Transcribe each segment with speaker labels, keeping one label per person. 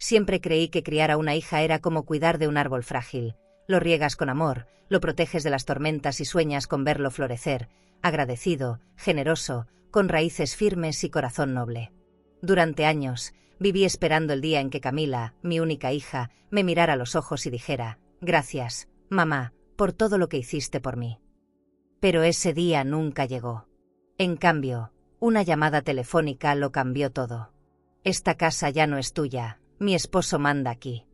Speaker 1: Siempre creí que criar a una hija era como cuidar de un árbol frágil. Lo riegas con amor, lo proteges de las tormentas y sueñas con verlo florecer, agradecido, generoso, con raíces firmes y corazón noble. Durante años, viví esperando el día en que Camila, mi única hija, me mirara a los ojos y dijera: «Gracias, mamá, por todo lo que hiciste por mí». Pero ese día nunca llegó. En cambio, una llamada telefónica lo cambió todo. «Esta casa ya no es tuya, mi esposo manda aquí».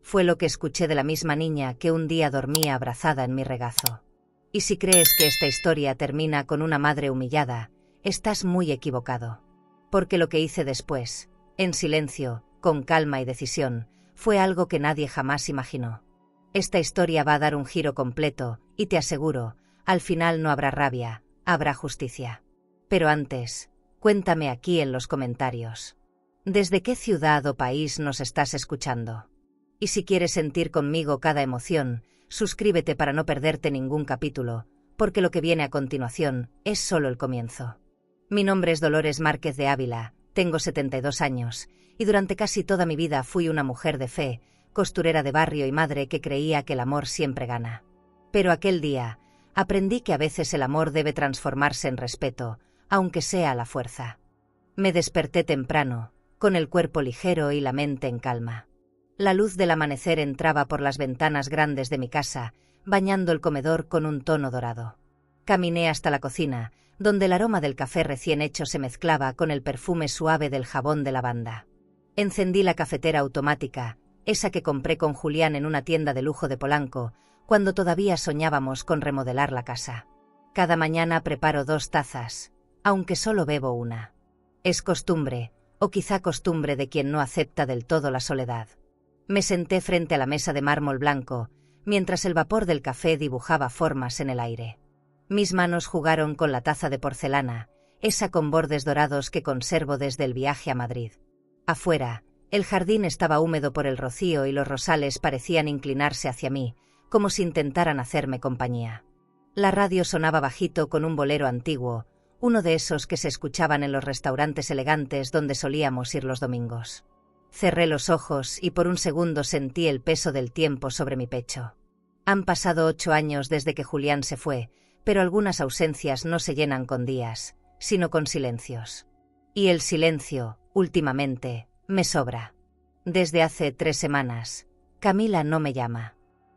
Speaker 1: Fue lo que escuché de la misma niña que un día dormía abrazada en mi regazo. Y si crees que esta historia termina con una madre humillada, estás muy equivocado. Porque lo que hice después, en silencio, con calma y decisión, fue algo que nadie jamás imaginó. Esta historia va a dar un giro completo, y te aseguro, al final no habrá rabia, habrá justicia. Pero antes, cuéntame aquí en los comentarios. ¿Desde qué ciudad o país nos estás escuchando? Y si quieres sentir conmigo cada emoción, suscríbete para no perderte ningún capítulo, porque lo que viene a continuación es solo el comienzo. Mi nombre es Dolores Márquez de Ávila, tengo 72 años, y durante casi toda mi vida fui una mujer de fe, costurera de barrio y madre que creía que el amor siempre gana. Pero aquel día, aprendí que a veces el amor debe transformarse en respeto, aunque sea a la fuerza. Me desperté temprano, con el cuerpo ligero y la mente en calma. La luz del amanecer entraba por las ventanas grandes de mi casa, bañando el comedor con un tono dorado. Caminé hasta la cocina, donde el aroma del café recién hecho se mezclaba con el perfume suave del jabón de lavanda. Encendí la cafetera automática, esa que compré con Julián en una tienda de lujo de Polanco, cuando todavía soñábamos con remodelar la casa. Cada mañana preparo 2 tazas, aunque solo bebo una. Es costumbre, o quizá costumbre de quien no acepta del todo la soledad. Me senté frente a la mesa de mármol blanco, mientras el vapor del café dibujaba formas en el aire. Mis manos jugaron con la taza de porcelana, esa con bordes dorados que conservo desde el viaje a Madrid. Afuera, el jardín estaba húmedo por el rocío y los rosales parecían inclinarse hacia mí, como si intentaran hacerme compañía. La radio sonaba bajito con un bolero antiguo, uno de esos que se escuchaban en los restaurantes elegantes donde solíamos ir los domingos. Cerré los ojos y por un segundo sentí el peso del tiempo sobre mi pecho. Han pasado 8 años desde que Julián se fue, pero algunas ausencias no se llenan con días, sino con silencios. Y el silencio, últimamente, me sobra. Desde hace 3 semanas, Camila no me llama.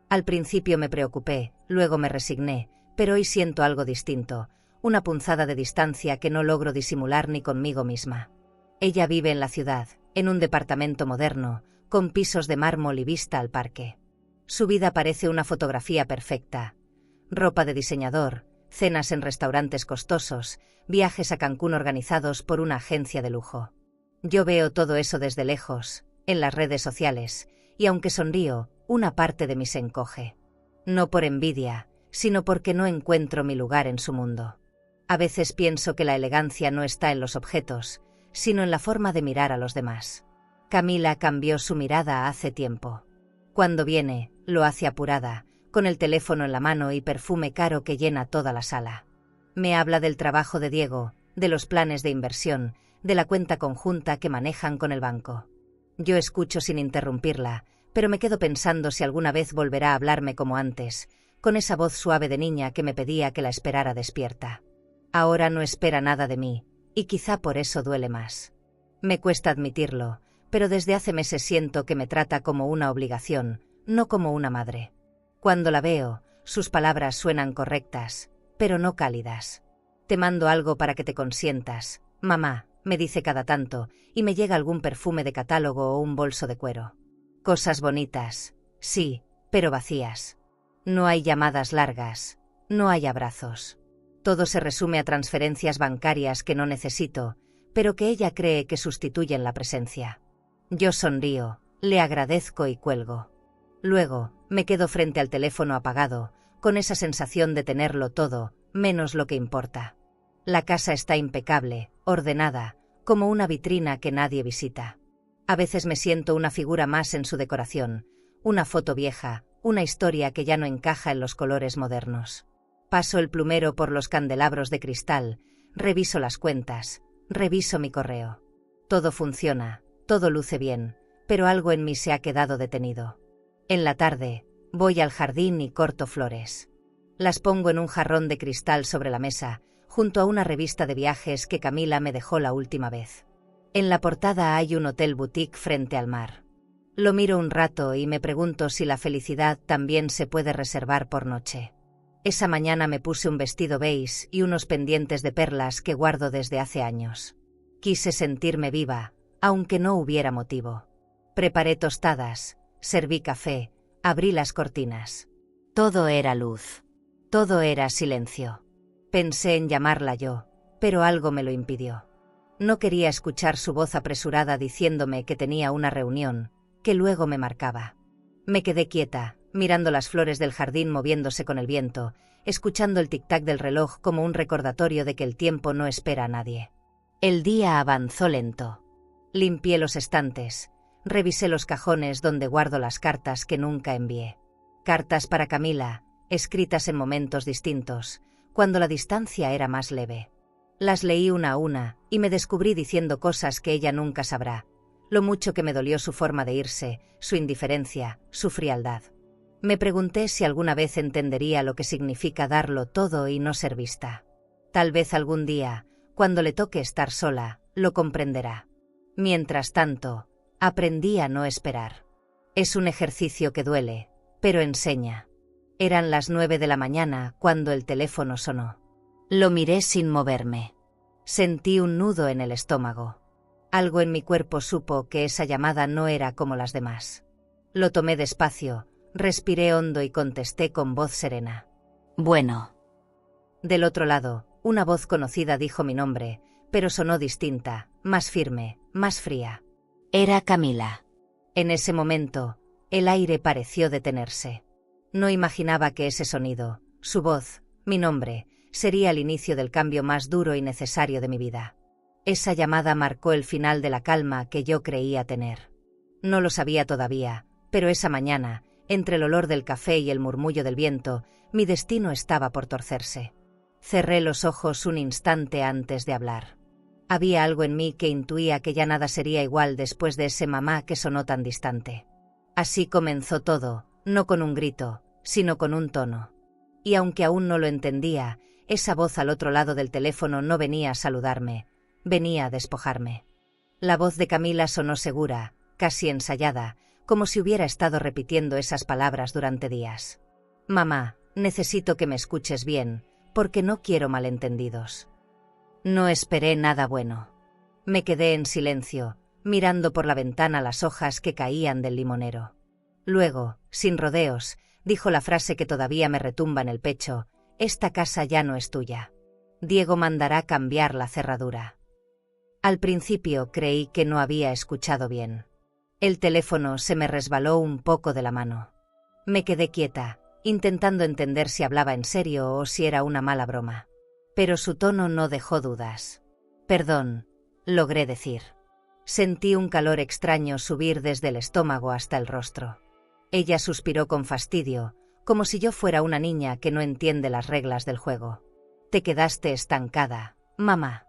Speaker 1: Al principio me preocupé, luego me resigné, pero hoy siento algo distinto, una punzada de distancia que no logro disimular ni conmigo misma. Ella vive en la ciudad, en un departamento moderno, con pisos de mármol y vista al parque. Su vida parece una fotografía perfecta. Ropa de diseñador, cenas en restaurantes costosos, viajes a Cancún organizados por una agencia de lujo. Yo veo todo eso desde lejos, en las redes sociales, y aunque sonrío, una parte de mí se encoge. No por envidia, sino porque no encuentro mi lugar en su mundo. A veces pienso que la elegancia no está en los objetos, sino en la forma de mirar a los demás. Camila cambió su mirada hace tiempo. Cuando viene, lo hace apurada, con el teléfono en la mano y perfume caro que llena toda la sala. Me habla del trabajo de Diego, de los planes de inversión, de la cuenta conjunta que manejan con el banco. Yo escucho sin interrumpirla, pero me quedo pensando si alguna vez volverá a hablarme como antes, con esa voz suave de niña que me pedía que la esperara despierta. Ahora no espera nada de mí, y quizá por eso duele más. Me cuesta admitirlo, pero desde hace meses siento que me trata como una obligación, no como una madre. Cuando la veo, sus palabras suenan correctas, pero no cálidas. Te mando algo para que te consientas, mamá, me dice cada tanto, y me llega algún perfume de catálogo o un bolso de cuero. Cosas bonitas, sí, pero vacías. No hay llamadas largas, no hay abrazos. Todo se resume a transferencias bancarias que no necesito, pero que ella cree que sustituyen la presencia. Yo sonrío, le agradezco y cuelgo. Luego, me quedo frente al teléfono apagado, con esa sensación de tenerlo todo, menos lo que importa. La casa está impecable, ordenada, como una vitrina que nadie visita. A veces me siento una figura más en su decoración, una foto vieja, una historia que ya no encaja en los colores modernos. Paso el plumero por los candelabros de cristal, reviso las cuentas, reviso mi correo. Todo funciona, todo luce bien, pero algo en mí se ha quedado detenido. En la tarde, voy al jardín y corto flores. Las pongo en un jarrón de cristal sobre la mesa, junto a una revista de viajes que Camila me dejó la última vez. En la portada hay un hotel boutique frente al mar. Lo miro un rato y me pregunto si la felicidad también se puede reservar por noche. Esa mañana me puse un vestido beige y unos pendientes de perlas que guardo desde hace años. Quise sentirme viva, aunque no hubiera motivo. Preparé tostadas, serví café, abrí las cortinas. Todo era luz. Todo era silencio. Pensé en llamarla yo, pero algo me lo impidió. No quería escuchar su voz apresurada diciéndome que tenía una reunión, que luego me marcaba. Me quedé quieta, mirando las flores del jardín moviéndose con el viento, escuchando el tic-tac del reloj como un recordatorio de que el tiempo no espera a nadie. El día avanzó lento. Limpié los estantes, revisé los cajones donde guardo las cartas que nunca envié. Cartas para Camila, escritas en momentos distintos, cuando la distancia era más leve. Las leí una a una, y me descubrí diciendo cosas que ella nunca sabrá, lo mucho que me dolió su forma de irse, su indiferencia, su frialdad. Me pregunté si alguna vez entendería lo que significa darlo todo y no ser vista. Tal vez algún día, cuando le toque estar sola, lo comprenderá. Mientras tanto, aprendí a no esperar. Es un ejercicio que duele, pero enseña. Eran las 9 de la mañana cuando el teléfono sonó. Lo miré sin moverme. Sentí un nudo en el estómago. Algo en mi cuerpo supo que esa llamada no era como las demás. Lo tomé despacio, respiré hondo y contesté con voz serena. Bueno. Del otro lado, una voz conocida dijo mi nombre, pero sonó distinta, más firme, más fría. Era Camila. En ese momento, el aire pareció detenerse. No imaginaba que ese sonido, su voz, mi nombre, sería el inicio del cambio más duro y necesario de mi vida. Esa llamada marcó el final de la calma que yo creía tener. No lo sabía todavía, pero esa mañana, entre el olor del café y el murmullo del viento, mi destino estaba por torcerse. Cerré los ojos un instante antes de hablar. Había algo en mí que intuía que ya nada sería igual después de ese mamá que sonó tan distante. Así comenzó todo, no con un grito, sino con un tono. Y aunque aún no lo entendía, esa voz al otro lado del teléfono no venía a saludarme, venía a despojarme. La voz de Camila sonó segura, casi ensayada, como si hubiera estado repitiendo esas palabras durante días. Mamá, necesito que me escuches bien, porque no quiero malentendidos. No esperé nada bueno. Me quedé en silencio, mirando por la ventana las hojas que caían del limonero. Luego, sin rodeos, dijo la frase que todavía me retumba en el pecho: esta casa ya no es tuya. Diego mandará cambiar la cerradura. Al principio creí que no había escuchado bien. El teléfono se me resbaló un poco de la mano. Me quedé quieta, intentando entender si hablaba en serio o si era una mala broma. Pero su tono no dejó dudas. Perdón, logré decir. Sentí un calor extraño subir desde el estómago hasta el rostro. Ella suspiró con fastidio, como si yo fuera una niña que no entiende las reglas del juego. Te quedaste estancada, mamá.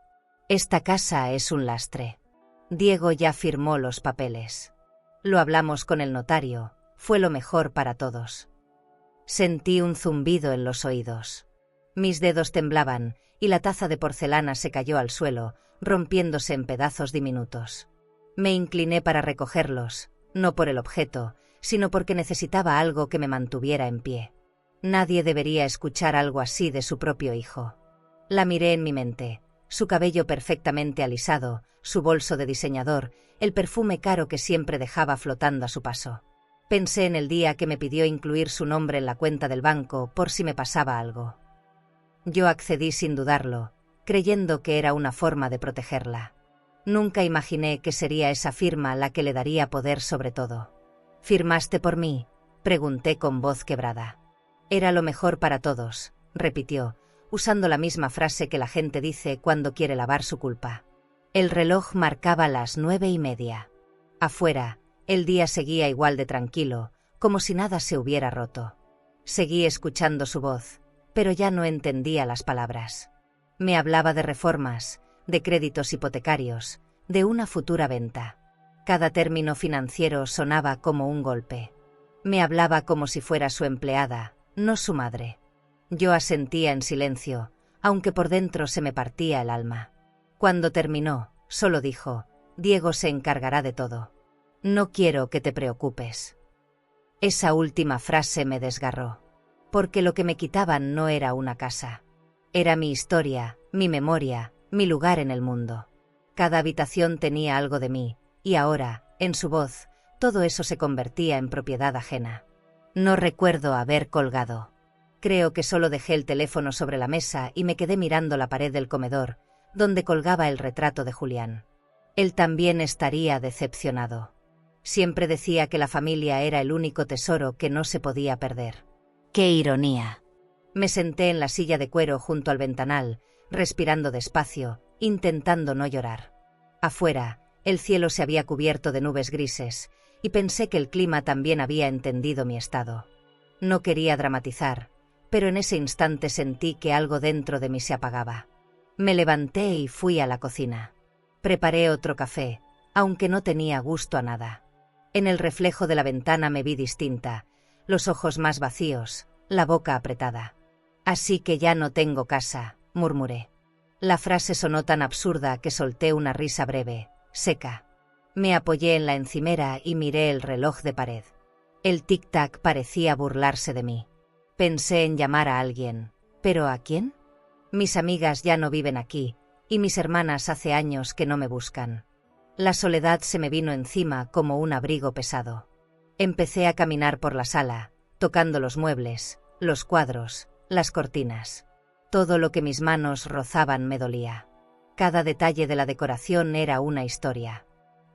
Speaker 1: Esta casa es un lastre. Diego ya firmó los papeles. Lo hablamos con el notario, fue lo mejor para todos. Sentí un zumbido en los oídos. Mis dedos temblaban, y la taza de porcelana se cayó al suelo, rompiéndose en pedazos diminutos. Me incliné para recogerlos, no por el objeto, sino porque necesitaba algo que me mantuviera en pie. Nadie debería escuchar algo así de su propio hijo. La miré en mi mente, su cabello perfectamente alisado, su bolso de diseñador, el perfume caro que siempre dejaba flotando a su paso. Pensé en el día que me pidió incluir su nombre en la cuenta del banco por si me pasaba algo. Yo accedí sin dudarlo, creyendo que era una forma de protegerla. Nunca imaginé que sería esa firma la que le daría poder sobre todo. ¿Firmaste por mí?, pregunté con voz quebrada. Era lo mejor para todos, repitió, usando la misma frase que la gente dice cuando quiere lavar su culpa. El reloj marcaba las 9:30. Afuera, el día seguía igual de tranquilo, como si nada se hubiera roto. Seguí escuchando su voz, pero ya no entendía las palabras. Me hablaba de reformas, de créditos hipotecarios, de una futura venta. Cada término financiero sonaba como un golpe. Me hablaba como si fuera su empleada, no su madre. Yo asentía en silencio, aunque por dentro se me partía el alma. Cuando terminó, solo dijo: Diego se encargará de todo. No quiero que te preocupes. Esa última frase me desgarró. Porque lo que me quitaban no era una casa. Era mi historia, mi memoria, mi lugar en el mundo. Cada habitación tenía algo de mí, y ahora, en su voz, todo eso se convertía en propiedad ajena. No recuerdo haber colgado. Creo que solo dejé el teléfono sobre la mesa y me quedé mirando la pared del comedor, donde colgaba el retrato de Julián. Él también estaría decepcionado. Siempre decía que la familia era el único tesoro que no se podía perder. ¡Qué ironía! Me senté en la silla de cuero junto al ventanal, respirando despacio, intentando no llorar. Afuera, el cielo se había cubierto de nubes grises, y pensé que el clima también había entendido mi estado. No quería dramatizar, pero en ese instante sentí que algo dentro de mí se apagaba. Me levanté y fui a la cocina. Preparé otro café, aunque no tenía gusto a nada. En el reflejo de la ventana me vi distinta, los ojos más vacíos, la boca apretada. Así que ya no tengo casa, murmuré. La frase sonó tan absurda que solté una risa breve, seca. Me apoyé en la encimera y miré el reloj de pared. El tic-tac parecía burlarse de mí. Pensé en llamar a alguien, ¿pero a quién? Mis amigas ya no viven aquí, y mis hermanas hace años que no me buscan. La soledad se me vino encima como un abrigo pesado. Empecé a caminar por la sala, tocando los muebles, los cuadros, las cortinas. Todo lo que mis manos rozaban me dolía. Cada detalle de la decoración era una historia.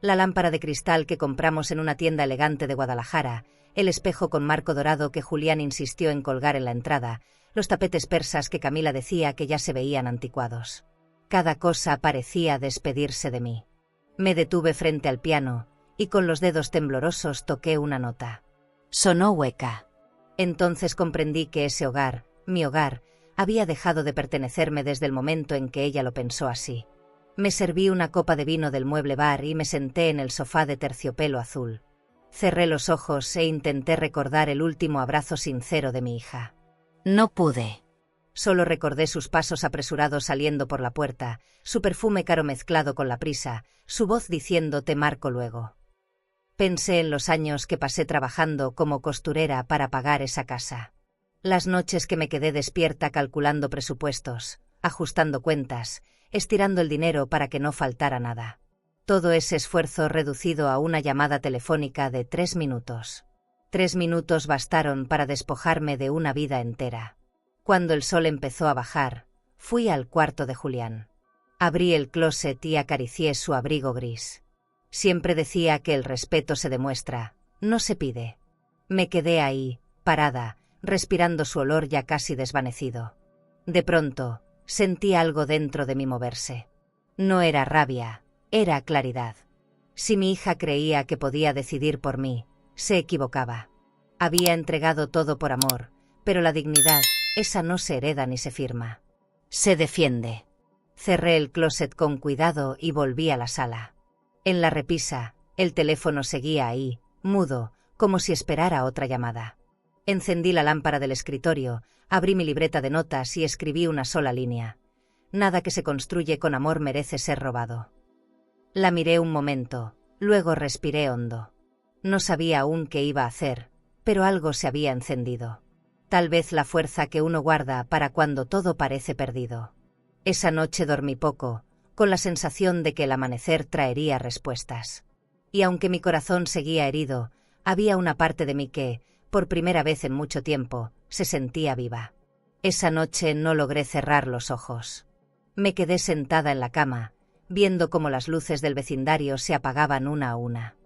Speaker 1: La lámpara de cristal que compramos en una tienda elegante de Guadalajara, el espejo con marco dorado que Julián insistió en colgar en la entrada, los tapetes persas que Camila decía que ya se veían anticuados. Cada cosa parecía despedirse de mí. Me detuve frente al piano, y con los dedos temblorosos toqué una nota. Sonó hueca. Entonces comprendí que ese hogar, mi hogar, había dejado de pertenecerme desde el momento en que ella lo pensó así. Me serví una copa de vino del mueble bar y me senté en el sofá de terciopelo azul. Cerré los ojos e intenté recordar el último abrazo sincero de mi hija. No pude. Solo recordé sus pasos apresurados saliendo por la puerta, su perfume caro mezclado con la prisa, su voz diciendo «te marco luego». Pensé en los años que pasé trabajando como costurera para pagar esa casa. Las noches que me quedé despierta calculando presupuestos, ajustando cuentas, estirando el dinero para que no faltara nada. Todo ese esfuerzo reducido a una llamada telefónica de 3 minutos. 3 minutos bastaron para despojarme de una vida entera. Cuando el sol empezó a bajar, fui al cuarto de Julián. Abrí el closet y acaricié su abrigo gris. Siempre decía que el respeto se demuestra, no se pide. Me quedé ahí, parada, respirando su olor ya casi desvanecido. De pronto, sentí algo dentro de mí moverse. No era rabia, era claridad. Si mi hija creía que podía decidir por mí, se equivocaba. Había entregado todo por amor, pero la dignidad, esa no se hereda ni se firma. Se defiende. Cerré el closet con cuidado y volví a la sala. En la repisa, el teléfono seguía ahí, mudo, como si esperara otra llamada. Encendí la lámpara del escritorio, abrí mi libreta de notas y escribí una sola línea. Nada que se construye con amor merece ser robado. La miré un momento, luego respiré hondo. No sabía aún qué iba a hacer, pero algo se había encendido. Tal vez la fuerza que uno guarda para cuando todo parece perdido. Esa noche dormí poco, con la sensación de que el amanecer traería respuestas. Y aunque mi corazón seguía herido, había una parte de mí que, por primera vez en mucho tiempo, se sentía viva. Esa noche no logré cerrar los ojos. Me quedé sentada en la cama, viendo cómo las luces del vecindario se apagaban una a una.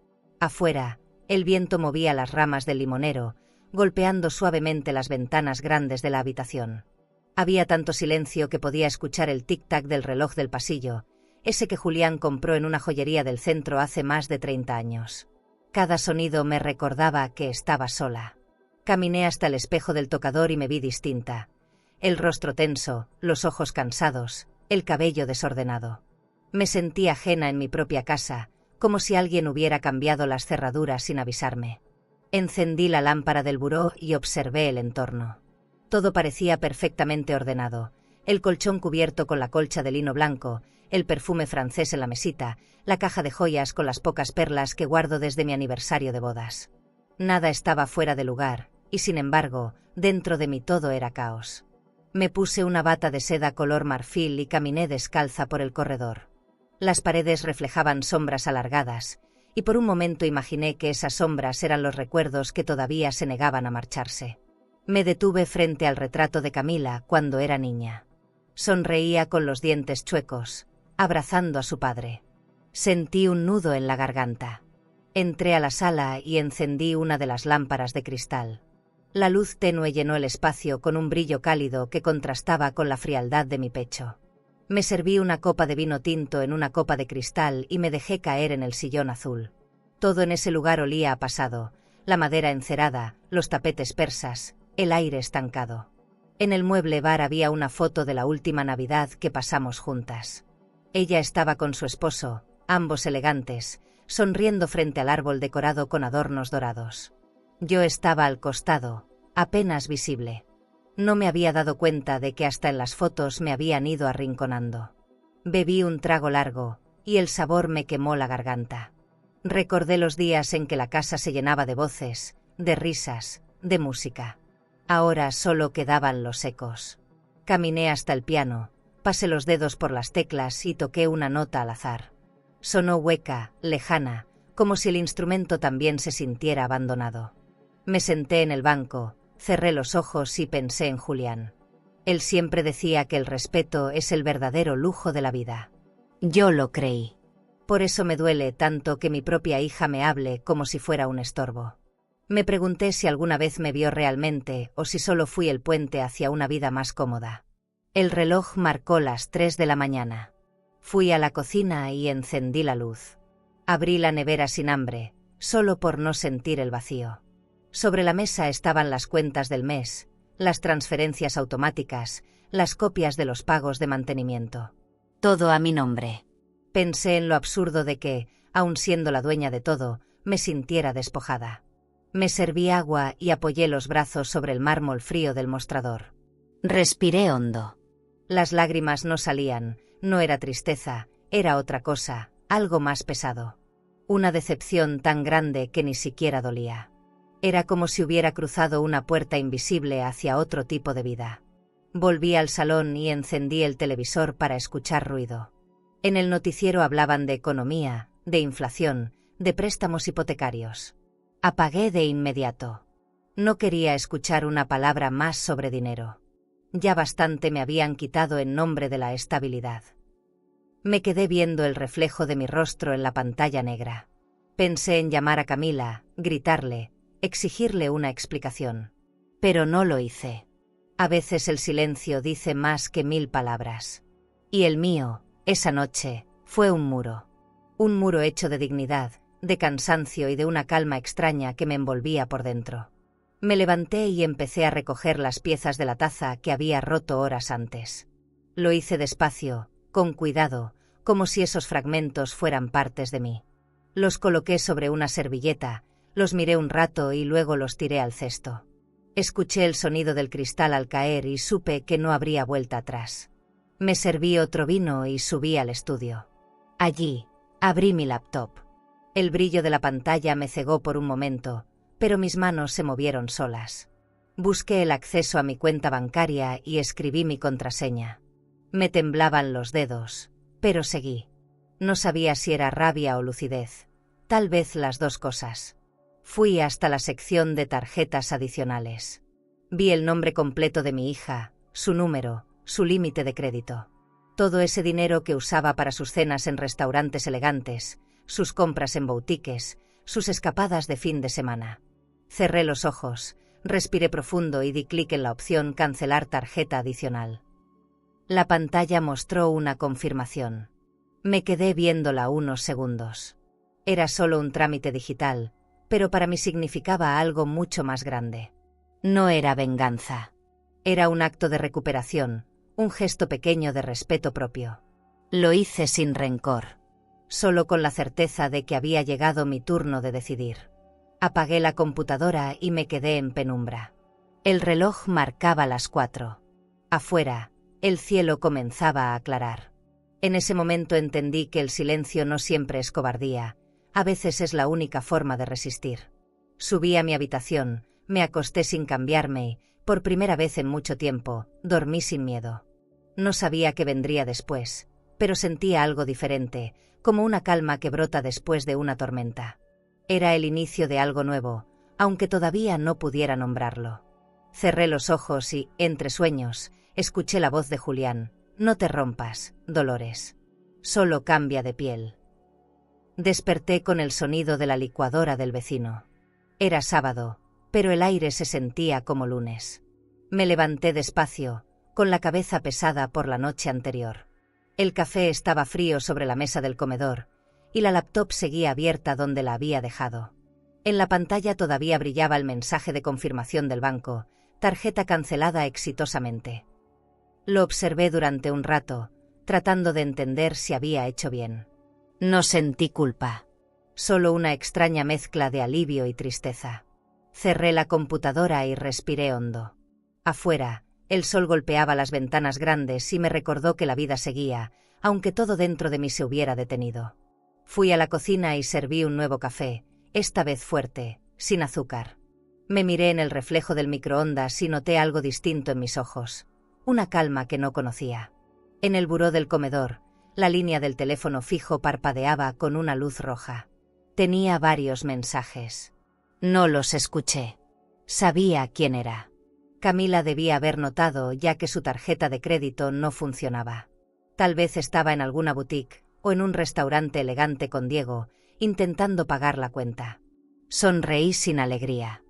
Speaker 1: Afuera, el viento movía las ramas del limonero, golpeando suavemente las ventanas grandes de la habitación. Había tanto silencio que podía escuchar el tic-tac del reloj del pasillo, ese que Julián compró en una joyería del centro hace más de 30 años. Cada sonido me recordaba que estaba sola. Caminé hasta el espejo del tocador y me vi distinta. El rostro tenso, los ojos cansados, el cabello desordenado. Me sentí ajena en mi propia casa, como si alguien hubiera cambiado las cerraduras sin avisarme. Encendí la lámpara del buró y observé el entorno. Todo parecía perfectamente ordenado. El colchón cubierto con la colcha de lino blanco, el perfume francés en la mesita, la caja de joyas con las pocas perlas que guardo desde mi aniversario de bodas. Nada estaba fuera de lugar, y sin embargo, dentro de mí todo era caos. Me puse una bata de seda color marfil y caminé descalza por el corredor. Las paredes reflejaban sombras alargadas, y por un momento imaginé que esas sombras eran los recuerdos que todavía se negaban a marcharse. Me detuve frente al retrato de Camila cuando era niña. Sonreía con los dientes chuecos, abrazando a su padre. Sentí un nudo en la garganta. Entré a la sala y encendí una de las lámparas de cristal. La luz tenue llenó el espacio con un brillo cálido que contrastaba con la frialdad de mi pecho. Me serví una copa de vino tinto en una copa de cristal y me dejé caer en el sillón azul. Todo en ese lugar olía a pasado, la madera encerada, los tapetes persas, el aire estancado. En el mueble bar había una foto de la última Navidad que pasamos juntas. Ella estaba con su esposo, ambos elegantes, sonriendo frente al árbol decorado con adornos dorados. Yo estaba al costado, apenas visible. No me había dado cuenta de que hasta en las fotos me habían ido arrinconando. Bebí un trago largo, y el sabor me quemó la garganta. Recordé los días en que la casa se llenaba de voces, de risas, de música. Ahora solo quedaban los ecos. Caminé hasta el piano, pasé los dedos por las teclas y toqué una nota al azar. Sonó hueca, lejana, como si el instrumento también se sintiera abandonado. Me senté en el banco, cerré los ojos y pensé en Julián. Él siempre decía que el respeto es el verdadero lujo de la vida. Yo lo creí. Por eso me duele tanto que mi propia hija me hable como si fuera un estorbo. Me pregunté si alguna vez me vio realmente o si solo fui el puente hacia una vida más cómoda. El reloj marcó las 3 de la mañana. Fui a la cocina y encendí la luz. Abrí la nevera sin hambre, solo por no sentir el vacío. Sobre la mesa estaban las cuentas del mes, las transferencias automáticas, las copias de los pagos de mantenimiento. Todo a mi nombre. Pensé en lo absurdo de que, aun siendo la dueña de todo, me sintiera despojada. Me serví agua y apoyé los brazos sobre el mármol frío del mostrador. Respiré hondo. Las lágrimas no salían, no era tristeza, era otra cosa, algo más pesado. Una decepción tan grande que ni siquiera dolía. Era como si hubiera cruzado una puerta invisible hacia otro tipo de vida. Volví al salón y encendí el televisor para escuchar ruido. En el noticiero hablaban de economía, de inflación, de préstamos hipotecarios. Apagué de inmediato. No quería escuchar una palabra más sobre dinero. Ya bastante me habían quitado en nombre de la estabilidad. Me quedé viendo el reflejo de mi rostro en la pantalla negra. Pensé en llamar a Camila, gritarle, exigirle una explicación. Pero no lo hice. A veces el silencio dice más que 1000 palabras. Y el mío, esa noche, fue un muro. Un muro hecho de dignidad, de cansancio y de una calma extraña que me envolvía por dentro. Me levanté y empecé a recoger las piezas de la taza que había roto horas antes. Lo hice despacio, con cuidado, como si esos fragmentos fueran partes de mí. Los coloqué sobre una servilleta, los miré un rato y luego los tiré al cesto. Escuché el sonido del cristal al caer y supe que no habría vuelta atrás. Me serví otro vino y subí al estudio. Allí, abrí mi laptop. El brillo de la pantalla me cegó por un momento, pero mis manos se movieron solas. Busqué el acceso a mi cuenta bancaria y escribí mi contraseña. Me temblaban los dedos, pero seguí. No sabía si era rabia o lucidez, tal vez las dos cosas. Fui hasta la sección de tarjetas adicionales. Vi el nombre completo de mi hija, su número, su límite de crédito. Todo ese dinero que usaba para sus cenas en restaurantes elegantes, sus compras en boutiques, sus escapadas de fin de semana. Cerré los ojos, respiré profundo y di clic en la opción Cancelar tarjeta adicional. La pantalla mostró una confirmación. Me quedé viéndola unos segundos. Era solo un trámite digital, pero para mí significaba algo mucho más grande. No era venganza. Era un acto de recuperación, un gesto pequeño de respeto propio. Lo hice sin rencor. solo con la certeza de que había llegado mi turno de decidir. Apagué la computadora y me quedé en penumbra. El reloj marcaba las 4. Afuera, el cielo comenzaba a aclarar. En ese momento entendí que el silencio no siempre es cobardía, a veces es la única forma de resistir. Subí a mi habitación, me acosté sin cambiarme y, por primera vez en mucho tiempo, dormí sin miedo. No sabía qué vendría después, pero sentía algo diferente, como una calma que brota después de una tormenta. Era el inicio de algo nuevo, aunque todavía no pudiera nombrarlo. Cerré los ojos y, entre sueños, escuché la voz de Julián. No te rompas, Dolores. Solo cambia de piel. Desperté con el sonido de la licuadora del vecino. Era sábado, pero el aire se sentía como lunes. Me levanté despacio, con la cabeza pesada por la noche anterior. El café estaba frío sobre la mesa del comedor, y la laptop seguía abierta donde la había dejado. En la pantalla todavía brillaba el mensaje de confirmación del banco, tarjeta cancelada exitosamente. Lo observé durante un rato, tratando de entender si había hecho bien. No sentí culpa, solo una extraña mezcla de alivio y tristeza. Cerré la computadora y respiré hondo. Afuera, el sol golpeaba las ventanas grandes y me recordó que la vida seguía, aunque todo dentro de mí se hubiera detenido. Fui a la cocina y serví un nuevo café, esta vez fuerte, sin azúcar. Me miré en el reflejo del microondas y noté algo distinto en mis ojos, una calma que no conocía. En el buró del comedor, la línea del teléfono fijo parpadeaba con una luz roja. Tenía varios mensajes. No los escuché. Sabía quién era. Camila debía haber notado ya que su tarjeta de crédito no funcionaba. Tal vez estaba en alguna boutique o en un restaurante elegante con Diego, intentando pagar la cuenta. Sonreí sin alegría.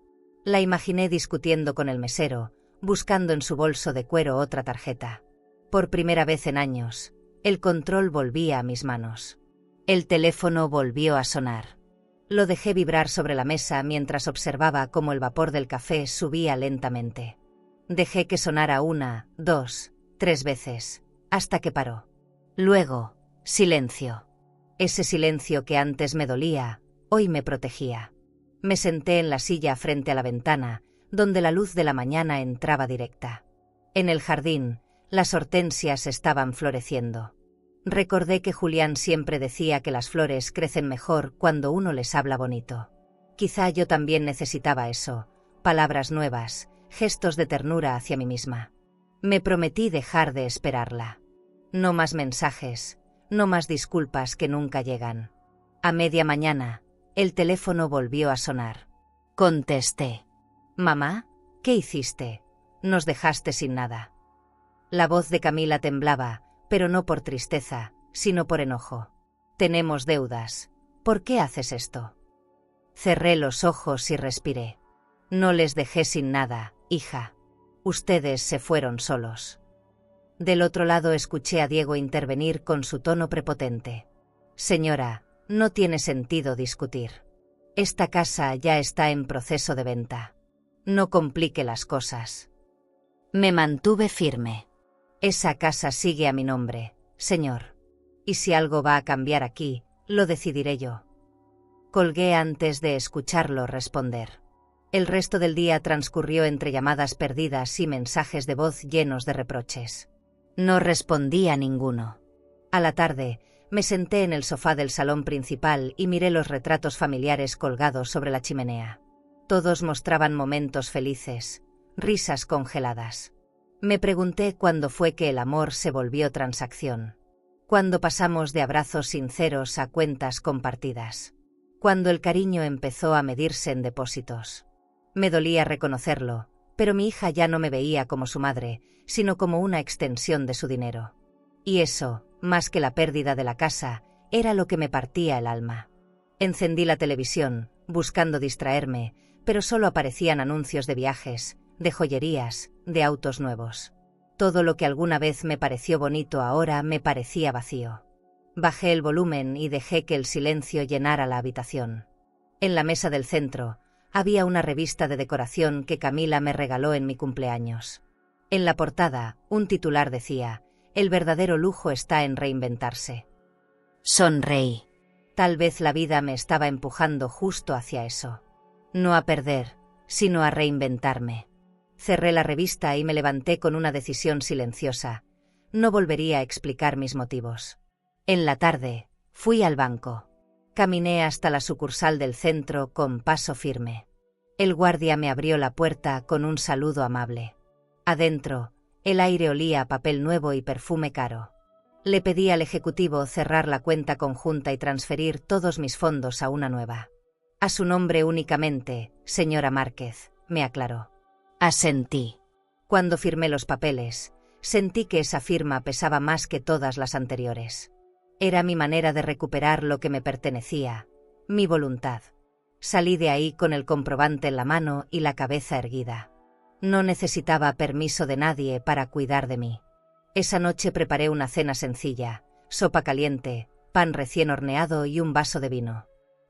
Speaker 1: La imaginé discutiendo con el mesero, buscando en su bolso de cuero otra tarjeta. Por primera vez en años, el control volvía a mis manos. El teléfono volvió a sonar. Lo dejé vibrar sobre la mesa mientras observaba cómo el vapor del café subía lentamente. Dejé que sonara 1, 2, 3 veces, hasta que paró. Luego, silencio. Ese silencio que antes me dolía, hoy me protegía. Me senté en la silla frente a la ventana, donde la luz de la mañana entraba directa. En el jardín, las hortensias estaban floreciendo. Recordé que Julián siempre decía que las flores crecen mejor cuando uno les habla bonito. Quizá yo también necesitaba eso, palabras nuevas, gestos de ternura hacia mí misma. Me prometí dejar de esperarla. No más mensajes, no más disculpas que nunca llegan. A media mañana, el teléfono volvió a sonar. Contesté. «Mamá, ¿qué hiciste? Nos dejaste sin nada». La voz de Camila temblaba, pero no por tristeza, sino por enojo. «Tenemos deudas. ¿Por qué haces esto?» Cerré los ojos y respiré. «No les dejé sin nada, hija. Ustedes se fueron solos». Del otro lado escuché a Diego intervenir con su tono prepotente. «Señora, no tiene sentido discutir. Esta casa ya está en proceso de venta. No complique las cosas». Me mantuve firme. «Esa casa sigue a mi nombre, señor. Y si algo va a cambiar aquí, lo decidiré yo». Colgué antes de escucharlo responder. El resto del día transcurrió entre llamadas perdidas y mensajes de voz llenos de reproches. No respondí a ninguno. A la tarde, me senté en el sofá del salón principal y miré los retratos familiares colgados sobre la chimenea. Todos mostraban momentos felices, risas congeladas. Me pregunté cuándo fue que el amor se volvió transacción. Cuándo pasamos de abrazos sinceros a cuentas compartidas. Cuándo el cariño empezó a medirse en depósitos. Me dolía reconocerlo, pero mi hija ya no me veía como su madre, sino como una extensión de su dinero. Y eso, más que la pérdida de la casa, era lo que me partía el alma. Encendí la televisión, buscando distraerme, pero solo aparecían anuncios de viajes, de joyerías, de autos nuevos. Todo lo que alguna vez me pareció bonito ahora me parecía vacío. Bajé el volumen y dejé que el silencio llenara la habitación. En la mesa del centro, había una revista de decoración que Camila me regaló en mi cumpleaños. En la portada, un titular decía: «El verdadero lujo está en reinventarse». Sonreí. Tal vez la vida me estaba empujando justo hacia eso. No a perder, sino a reinventarme. Cerré la revista y me levanté con una decisión silenciosa. No volvería a explicar mis motivos. En la tarde, fui al banco. Caminé hasta la sucursal del centro con paso firme. El guardia me abrió la puerta con un saludo amable. Adentro, el aire olía a papel nuevo y perfume caro. Le pedí al ejecutivo cerrar la cuenta conjunta y transferir todos mis fondos a una nueva. A su nombre únicamente, señora Márquez, me aclaró. Asentí. Cuando firmé los papeles, sentí que esa firma pesaba más que todas las anteriores. Era mi manera de recuperar lo que me pertenecía, mi voluntad. Salí de ahí con el comprobante en la mano y la cabeza erguida. No necesitaba permiso de nadie para cuidar de mí. Esa noche preparé una cena sencilla, sopa caliente, pan recién horneado y un vaso de vino.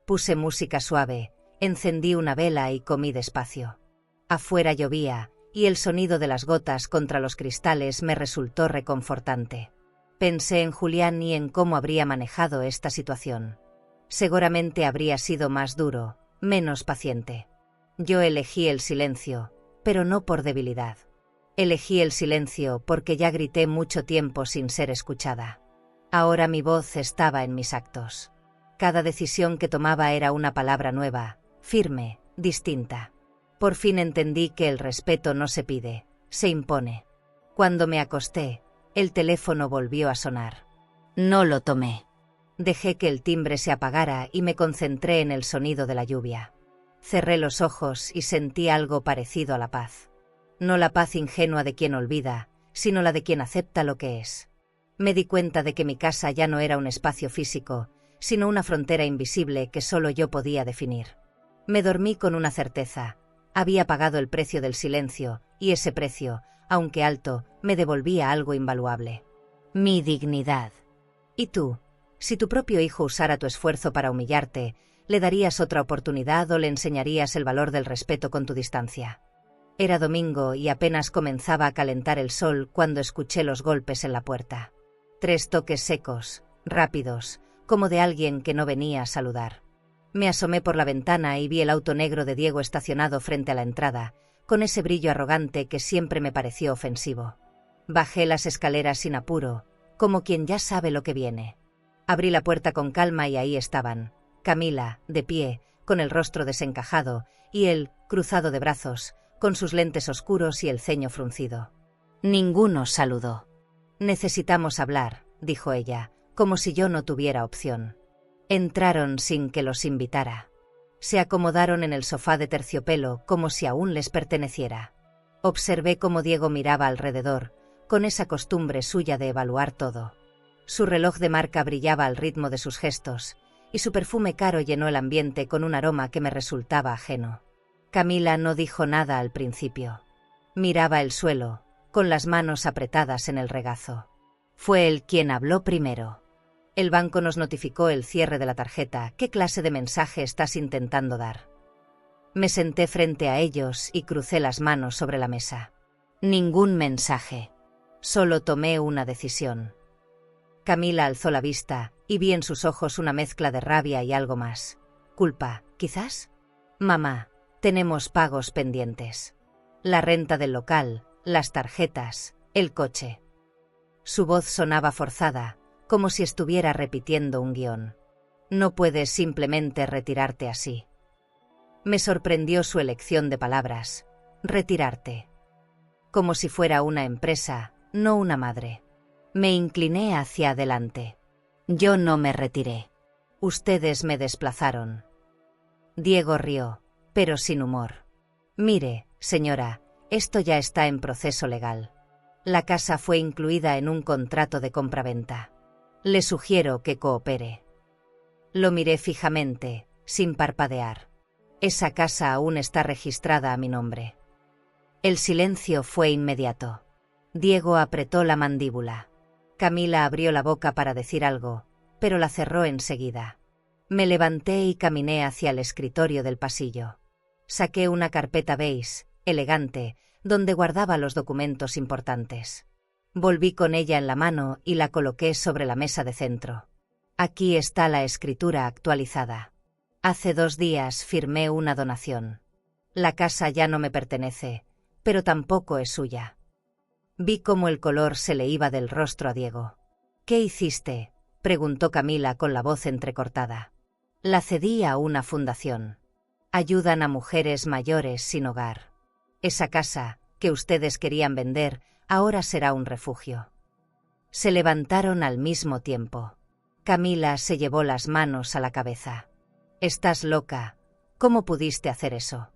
Speaker 1: Puse música suave, encendí una vela y comí despacio. Afuera llovía, y el sonido de las gotas contra los cristales me resultó reconfortante. Pensé en Julián y en cómo habría manejado esta situación. Seguramente habría sido más duro, menos paciente. Yo elegí el silencio, pero no por debilidad. Elegí el silencio porque ya grité mucho tiempo sin ser escuchada. Ahora mi voz estaba en mis actos. Cada decisión que tomaba era una palabra nueva, firme, distinta. Por fin entendí que el respeto no se pide, se impone. Cuando me acosté, el teléfono volvió a sonar. No lo tomé. Dejé que el timbre se apagara y me concentré en el sonido de la lluvia. Cerré los ojos y sentí algo parecido a la paz. No la paz ingenua de quien olvida, sino la de quien acepta lo que es. Me di cuenta de que mi casa ya no era un espacio físico, sino una frontera invisible que solo yo podía definir. Me dormí con una certeza. Había pagado el precio del silencio, y ese precio, aunque alto, me devolvía algo invaluable. Mi dignidad. ¿Y tú? Si tu propio hijo usara tu esfuerzo para humillarte, ¿le darías otra oportunidad o le enseñarías el valor del respeto con tu distancia? Era domingo y apenas comenzaba a calentar el sol cuando escuché los golpes en la puerta. 3 toques secos, rápidos, como de alguien que no venía a saludar. Me asomé por la ventana y vi el auto negro de Diego estacionado frente a la entrada, con ese brillo arrogante que siempre me pareció ofensivo. Bajé las escaleras sin apuro, como quien ya sabe lo que viene. Abrí la puerta con calma y ahí estaban, Camila, de pie, con el rostro desencajado, y él, cruzado de brazos, con sus lentes oscuros y el ceño fruncido. Ninguno saludó. Necesitamos hablar, dijo ella, como si yo no tuviera opción. Entraron sin que los invitara. Se acomodaron en el sofá de terciopelo como si aún les perteneciera. Observé cómo Diego miraba alrededor, con esa costumbre suya de evaluar todo. Su reloj de marca brillaba al ritmo de sus gestos, y su perfume caro llenó el ambiente con un aroma que me resultaba ajeno. Camila no dijo nada al principio. Miraba el suelo, con las manos apretadas en el regazo. Fue él quien habló primero. El banco nos notificó el cierre de la tarjeta. ¿Qué clase de mensaje estás intentando dar? Me senté frente a ellos y crucé las manos sobre la mesa. Ningún mensaje. Solo tomé una decisión. Camila alzó la vista, y vi en sus ojos una mezcla de rabia y algo más. ¿Culpa, quizás? Mamá, tenemos pagos pendientes. La renta del local, las tarjetas, el coche. Su voz sonaba forzada, como si estuviera repitiendo un guión. No puedes simplemente retirarte así. Me sorprendió su elección de palabras. Retirarte. Como si fuera una empresa, no una madre. Me incliné hacia adelante. Yo no me retiré. Ustedes me desplazaron. Diego rió, pero sin humor. Mire, señora, esto ya está en proceso legal. La casa fue incluida en un contrato de compraventa. Le sugiero que coopere. Lo miré fijamente, sin parpadear. Esa casa aún está registrada a mi nombre. El silencio fue inmediato. Diego apretó la mandíbula. Camila abrió la boca para decir algo, pero la cerró enseguida. Me levanté y caminé hacia el escritorio del pasillo. Saqué una carpeta beige, elegante, donde guardaba los documentos importantes. Volví con ella en la mano y la coloqué sobre la mesa de centro. Aquí está la escritura actualizada. Hace 2 días firmé una donación. La casa ya no me pertenece, pero tampoco es suya. Vi cómo el color se le iba del rostro a Diego. ¿Qué hiciste?, preguntó Camila con la voz entrecortada. La cedí a una fundación. Ayudan a mujeres mayores sin hogar. Esa casa, que ustedes querían vender, ahora será un refugio. Se levantaron al mismo tiempo. Camila se llevó las manos a la cabeza. «Estás loca. ¿Cómo pudiste hacer eso?»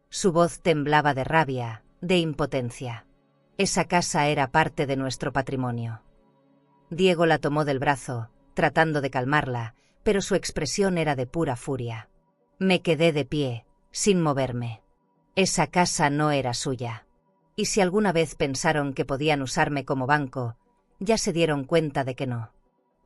Speaker 1: Su voz temblaba de rabia, de impotencia. Esa casa era parte de nuestro patrimonio. Diego la tomó del brazo, tratando de calmarla, pero su expresión era de pura furia. Me quedé de pie, sin moverme. Esa casa no era suya. Y si alguna vez pensaron que podían usarme como banco, ya se dieron cuenta de que no.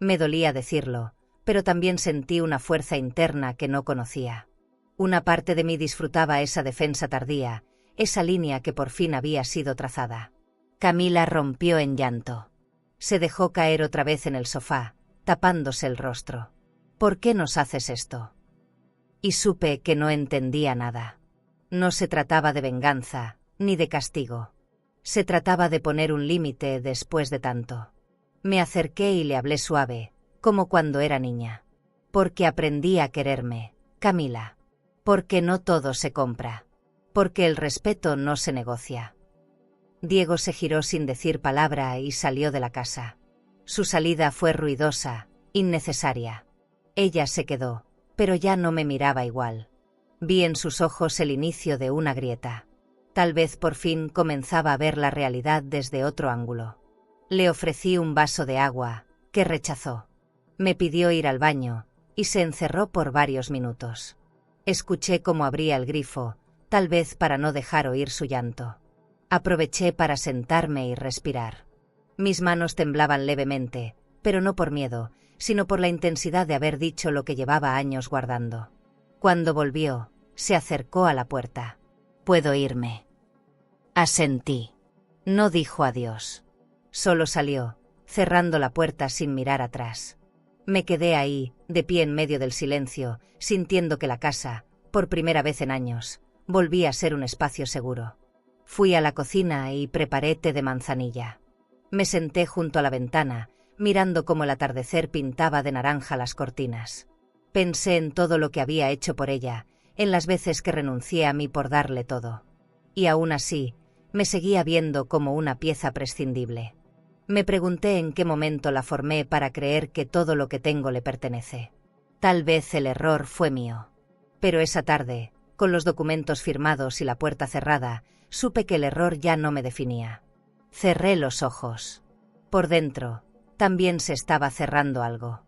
Speaker 1: Me dolía decirlo, pero también sentí una fuerza interna que no conocía. Una parte de mí disfrutaba esa defensa tardía, esa línea que por fin había sido trazada. Camila rompió en llanto. Se dejó caer otra vez en el sofá, tapándose el rostro. ¿Por qué nos haces esto? Y supe que no entendía nada. No se trataba de venganza, ni de castigo. Se trataba de poner un límite después de tanto. Me acerqué y le hablé suave, como cuando era niña. Porque aprendí a quererme, Camila. Porque no todo se compra. Porque el respeto no se negocia. Diego se giró sin decir palabra y salió de la casa. Su salida fue ruidosa, innecesaria. Ella se quedó, pero ya no me miraba igual. Vi en sus ojos el inicio de una grieta. Tal vez por fin comenzaba a ver la realidad desde otro ángulo. Le ofrecí un vaso de agua, que rechazó. Me pidió ir al baño, y se encerró por varios minutos. Escuché cómo abría el grifo, tal vez para no dejar oír su llanto. Aproveché para sentarme y respirar. Mis manos temblaban levemente, pero no por miedo, sino por la intensidad de haber dicho lo que llevaba años guardando. Cuando volvió, se acercó a la puerta. «¿Puedo irme?» Asentí. No dijo adiós. Solo salió, cerrando la puerta sin mirar atrás. Me quedé ahí, de pie en medio del silencio, sintiendo que la casa, por primera vez en años, volvía a ser un espacio seguro. Fui a la cocina y preparé té de manzanilla. Me senté junto a la ventana, mirando cómo el atardecer pintaba de naranja las cortinas. Pensé en todo lo que había hecho por ella, en las veces que renuncié a mí por darle todo. Y aún así, me seguía viendo como una pieza prescindible. Me pregunté en qué momento la formé para creer que todo lo que tengo le pertenece. Tal vez el error fue mío. Pero esa tarde, con los documentos firmados y la puerta cerrada, supe que el error ya no me definía. Cerré los ojos. Por dentro, también se estaba cerrando algo.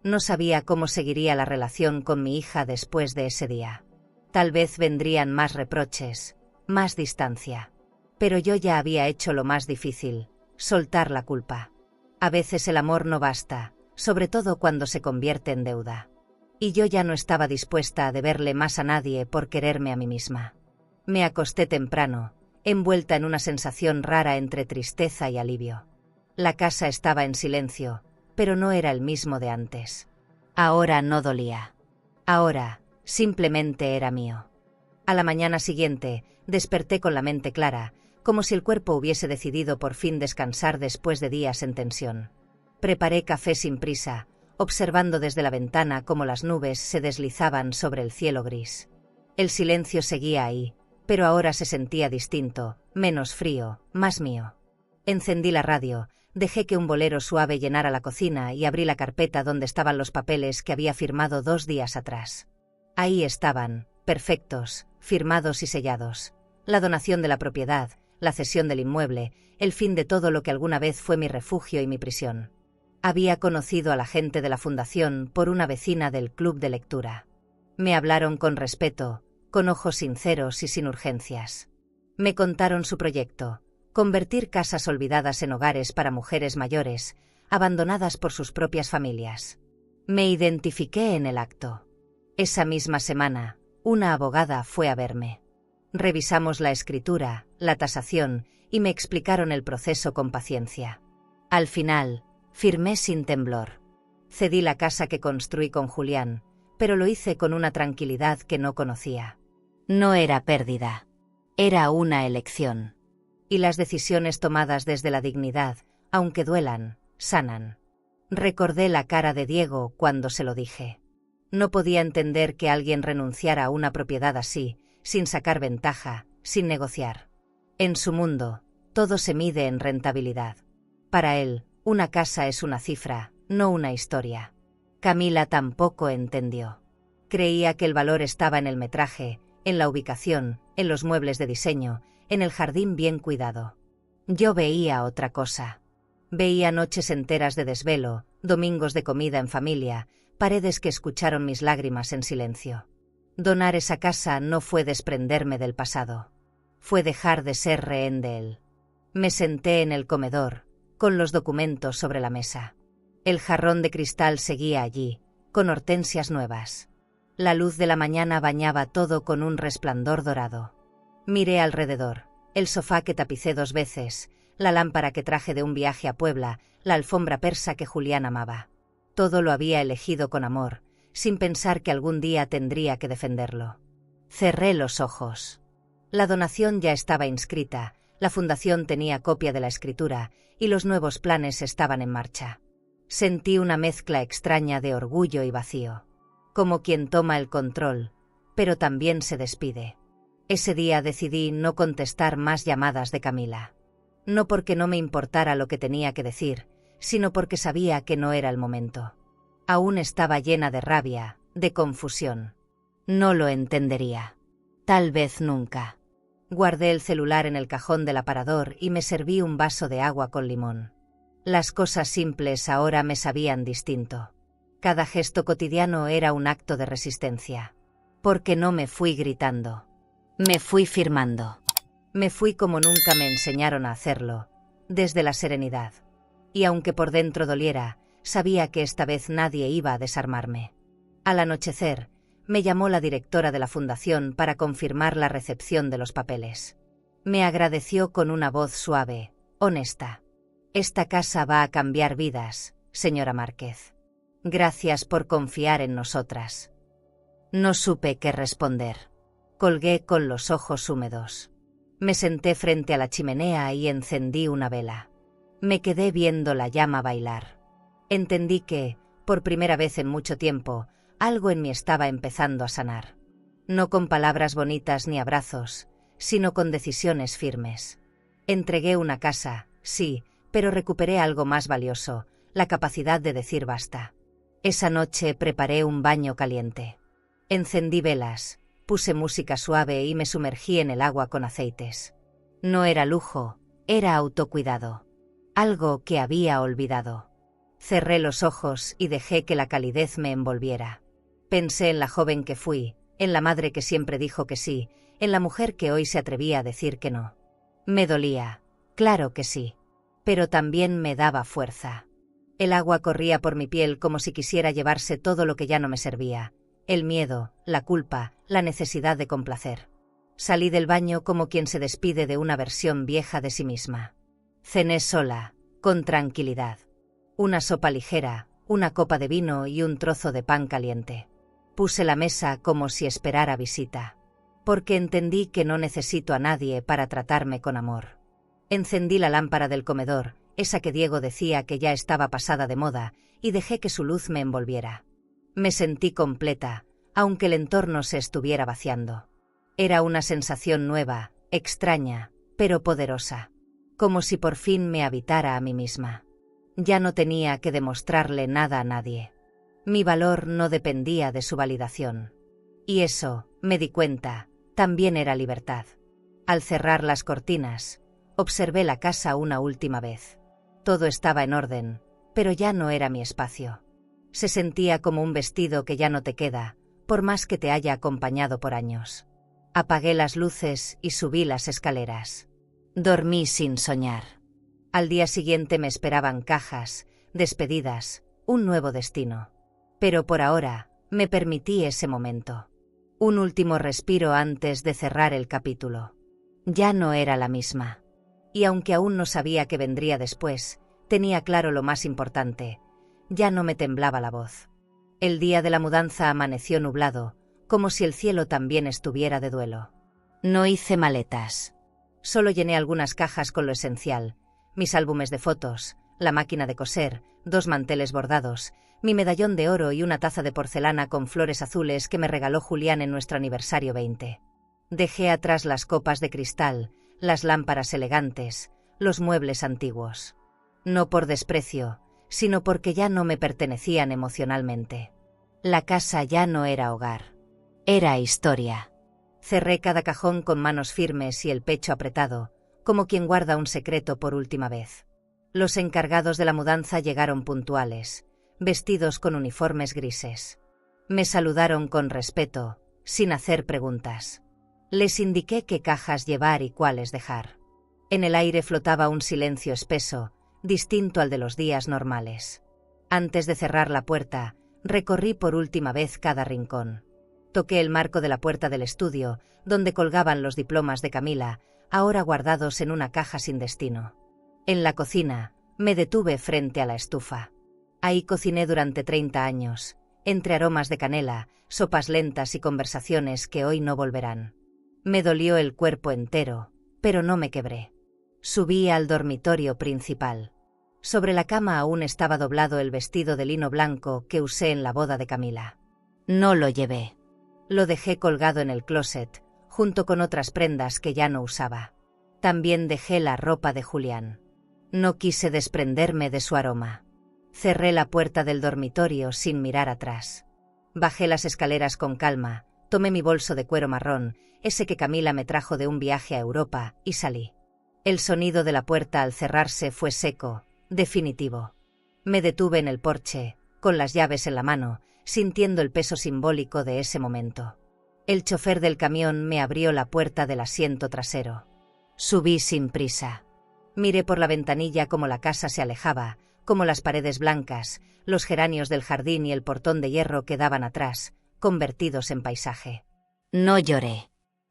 Speaker 1: No sabía cómo seguiría la relación con mi hija después de ese día. Tal vez vendrían más reproches, más distancia. Pero yo ya había hecho lo más difícil, soltar la culpa. A veces el amor no basta, sobre todo cuando se convierte en deuda. Y yo ya no estaba dispuesta a deberle más a nadie por quererme a mí misma. Me acosté temprano, envuelta en una sensación rara entre tristeza y alivio. La casa estaba en silencio, pero no era el mismo de antes. Ahora no dolía. Ahora, simplemente era mío. A la mañana siguiente, desperté con la mente clara, como si el cuerpo hubiese decidido por fin descansar después de días en tensión. Preparé café sin prisa, observando desde la ventana cómo las nubes se deslizaban sobre el cielo gris. El silencio seguía ahí, pero ahora se sentía distinto, menos frío, más mío. Encendí la radio, dejé que un bolero suave llenara la cocina y abrí la carpeta donde estaban los papeles que había firmado 2 días atrás. Ahí estaban, perfectos, firmados y sellados. La donación de la propiedad, la cesión del inmueble, el fin de todo lo que alguna vez fue mi refugio y mi prisión. Había conocido a la gente de la fundación por una vecina del club de lectura. Me hablaron con respeto, con ojos sinceros y sin urgencias. Me contaron su proyecto: convertir casas olvidadas en hogares para mujeres mayores, abandonadas por sus propias familias. Me identifiqué en el acto. Esa misma semana, una abogada fue a verme. Revisamos la escritura, la tasación, y me explicaron el proceso con paciencia. Al final, firmé sin temblor. Cedí la casa que construí con Julián, pero lo hice con una tranquilidad que no conocía. No era pérdida. Era una elección. Y las decisiones tomadas desde la dignidad, aunque duelan, sanan. Recordé la cara de Diego cuando se lo dije. No podía entender que alguien renunciara a una propiedad así, sin sacar ventaja, sin negociar. En su mundo, todo se mide en rentabilidad. Para él, una casa es una cifra, no una historia. Camila tampoco entendió. Creía que el valor estaba en el metraje, en la ubicación, en los muebles de diseño, en el jardín bien cuidado. Yo veía otra cosa. Veía noches enteras de desvelo, domingos de comida en familia, paredes que escucharon mis lágrimas en silencio. Donar esa casa no fue desprenderme del pasado. Fue dejar de ser rehén de él. Me senté en el comedor, con los documentos sobre la mesa. El jarrón de cristal seguía allí, con hortensias nuevas. La luz de la mañana bañaba todo con un resplandor dorado. Miré alrededor, el sofá que tapicé 2 veces, la lámpara que traje de un viaje a Puebla, la alfombra persa que Julián amaba. Todo lo había elegido con amor, sin pensar que algún día tendría que defenderlo. Cerré los ojos. La donación ya estaba inscrita, la fundación tenía copia de la escritura, y los nuevos planes estaban en marcha. Sentí una mezcla extraña de orgullo y vacío. Como quien toma el control, pero también se despide. Ese día decidí no contestar más llamadas de Camila. No porque no me importara lo que tenía que decir, sino porque sabía que no era el momento. Aún estaba llena de rabia, de confusión. No lo entendería. Tal vez nunca. Guardé el celular en el cajón del aparador y me serví un vaso de agua con limón. Las cosas simples ahora me sabían distinto. Cada gesto cotidiano era un acto de resistencia. Porque no me fui gritando. Me fui firmando. Me fui como nunca me enseñaron a hacerlo, desde la serenidad. Y aunque por dentro doliera, sabía que esta vez nadie iba a desarmarme. Al anochecer, me llamó la directora de la fundación para confirmar la recepción de los papeles. Me agradeció con una voz suave, honesta. Esta casa va a cambiar vidas, señora Márquez. Gracias por confiar en nosotras. No supe qué responder. Colgué con los ojos húmedos. Me senté frente a la chimenea y encendí una vela. Me quedé viendo la llama bailar. Entendí que, por primera vez en mucho tiempo, algo en mí estaba empezando a sanar. No con palabras bonitas ni abrazos, sino con decisiones firmes. Entregué una casa, sí, pero recuperé algo más valioso, la capacidad de decir basta. Esa noche preparé un baño caliente. Encendí velas, puse música suave y me sumergí en el agua con aceites. No era lujo, era autocuidado. Algo que había olvidado. Cerré los ojos y dejé que la calidez me envolviera. Pensé en la joven que fui, en la madre que siempre dijo que sí, en la mujer que hoy se atrevía a decir que no. Me dolía, claro que sí, pero también me daba fuerza. El agua corría por mi piel como si quisiera llevarse todo lo que ya no me servía, el miedo, la culpa, la necesidad de complacer. Salí del baño como quien se despide de una versión vieja de sí misma. Cené sola, con tranquilidad. Una sopa ligera, una copa de vino y un trozo de pan caliente. Puse la mesa como si esperara visita. Porque entendí que no necesito a nadie para tratarme con amor. Encendí la lámpara del comedor, esa que Diego decía que ya estaba pasada de moda, y dejé que su luz me envolviera. Me sentí completa, aunque el entorno se estuviera vaciando. Era una sensación nueva, extraña, pero poderosa. Como si por fin me habitara a mí misma. Ya no tenía que demostrarle nada a nadie. Mi valor no dependía de su validación. Y eso, me di cuenta, también era libertad. Al cerrar las cortinas, observé la casa una última vez. Todo estaba en orden, pero ya no era mi espacio. Se sentía como un vestido que ya no te queda, por más que te haya acompañado por años. Apagué las luces y subí las escaleras. Dormí sin soñar. Al día siguiente me esperaban cajas, despedidas, un nuevo destino. Pero por ahora, me permití ese momento. Un último respiro antes de cerrar el capítulo. Ya no era la misma. Y aunque aún no sabía qué vendría después, tenía claro lo más importante. ya no me temblaba la voz. El día de la mudanza amaneció nublado, como si el cielo también estuviera de duelo. No hice maletas. Solo llené algunas cajas con lo esencial: mis álbumes de fotos, la máquina de coser, 2 manteles bordados, mi medallón de oro y una taza de porcelana con flores azules que me regaló Julián en nuestro aniversario 20. Dejé atrás las copas de cristal, las lámparas elegantes, los muebles antiguos. No por desprecio, sino porque ya no me pertenecían emocionalmente. La casa ya no era hogar. Era historia. Cerré cada cajón con manos firmes y el pecho apretado, como quien guarda un secreto por última vez. Los encargados de la mudanza llegaron puntuales, vestidos con uniformes grises. Me saludaron con respeto, sin hacer preguntas. Les indiqué qué cajas llevar y cuáles dejar. En el aire flotaba un silencio espeso, distinto al de los días normales. Antes de cerrar la puerta, recorrí por última vez cada rincón. Toqué el marco de la puerta del estudio, donde colgaban los diplomas de Camila, ahora guardados en una caja sin destino. En la cocina, me detuve frente a la estufa. Ahí cociné durante 30 años, entre aromas de canela, sopas lentas y conversaciones que hoy no volverán. Me dolió el cuerpo entero, pero no me quebré. Subí al dormitorio principal. Sobre la cama aún estaba doblado el vestido de lino blanco que usé en la boda de Camila. No lo llevé. Lo dejé colgado en el closet, junto con otras prendas que ya no usaba. También dejé la ropa de Julián. No quise desprenderme de su aroma. Cerré la puerta del dormitorio sin mirar atrás. Bajé las escaleras con calma, tomé mi bolso de cuero marrón, ese que Camila me trajo de un viaje a Europa, y salí. El sonido de la puerta al cerrarse fue seco, definitivo. Me detuve en el porche, con las llaves en la mano, sintiendo el peso simbólico de ese momento. El chofer del camión me abrió la puerta del asiento trasero. Subí sin prisa. Miré por la ventanilla cómo la casa se alejaba, como las paredes blancas, los geranios del jardín y el portón de hierro quedaban atrás, convertidos en paisaje. No lloré.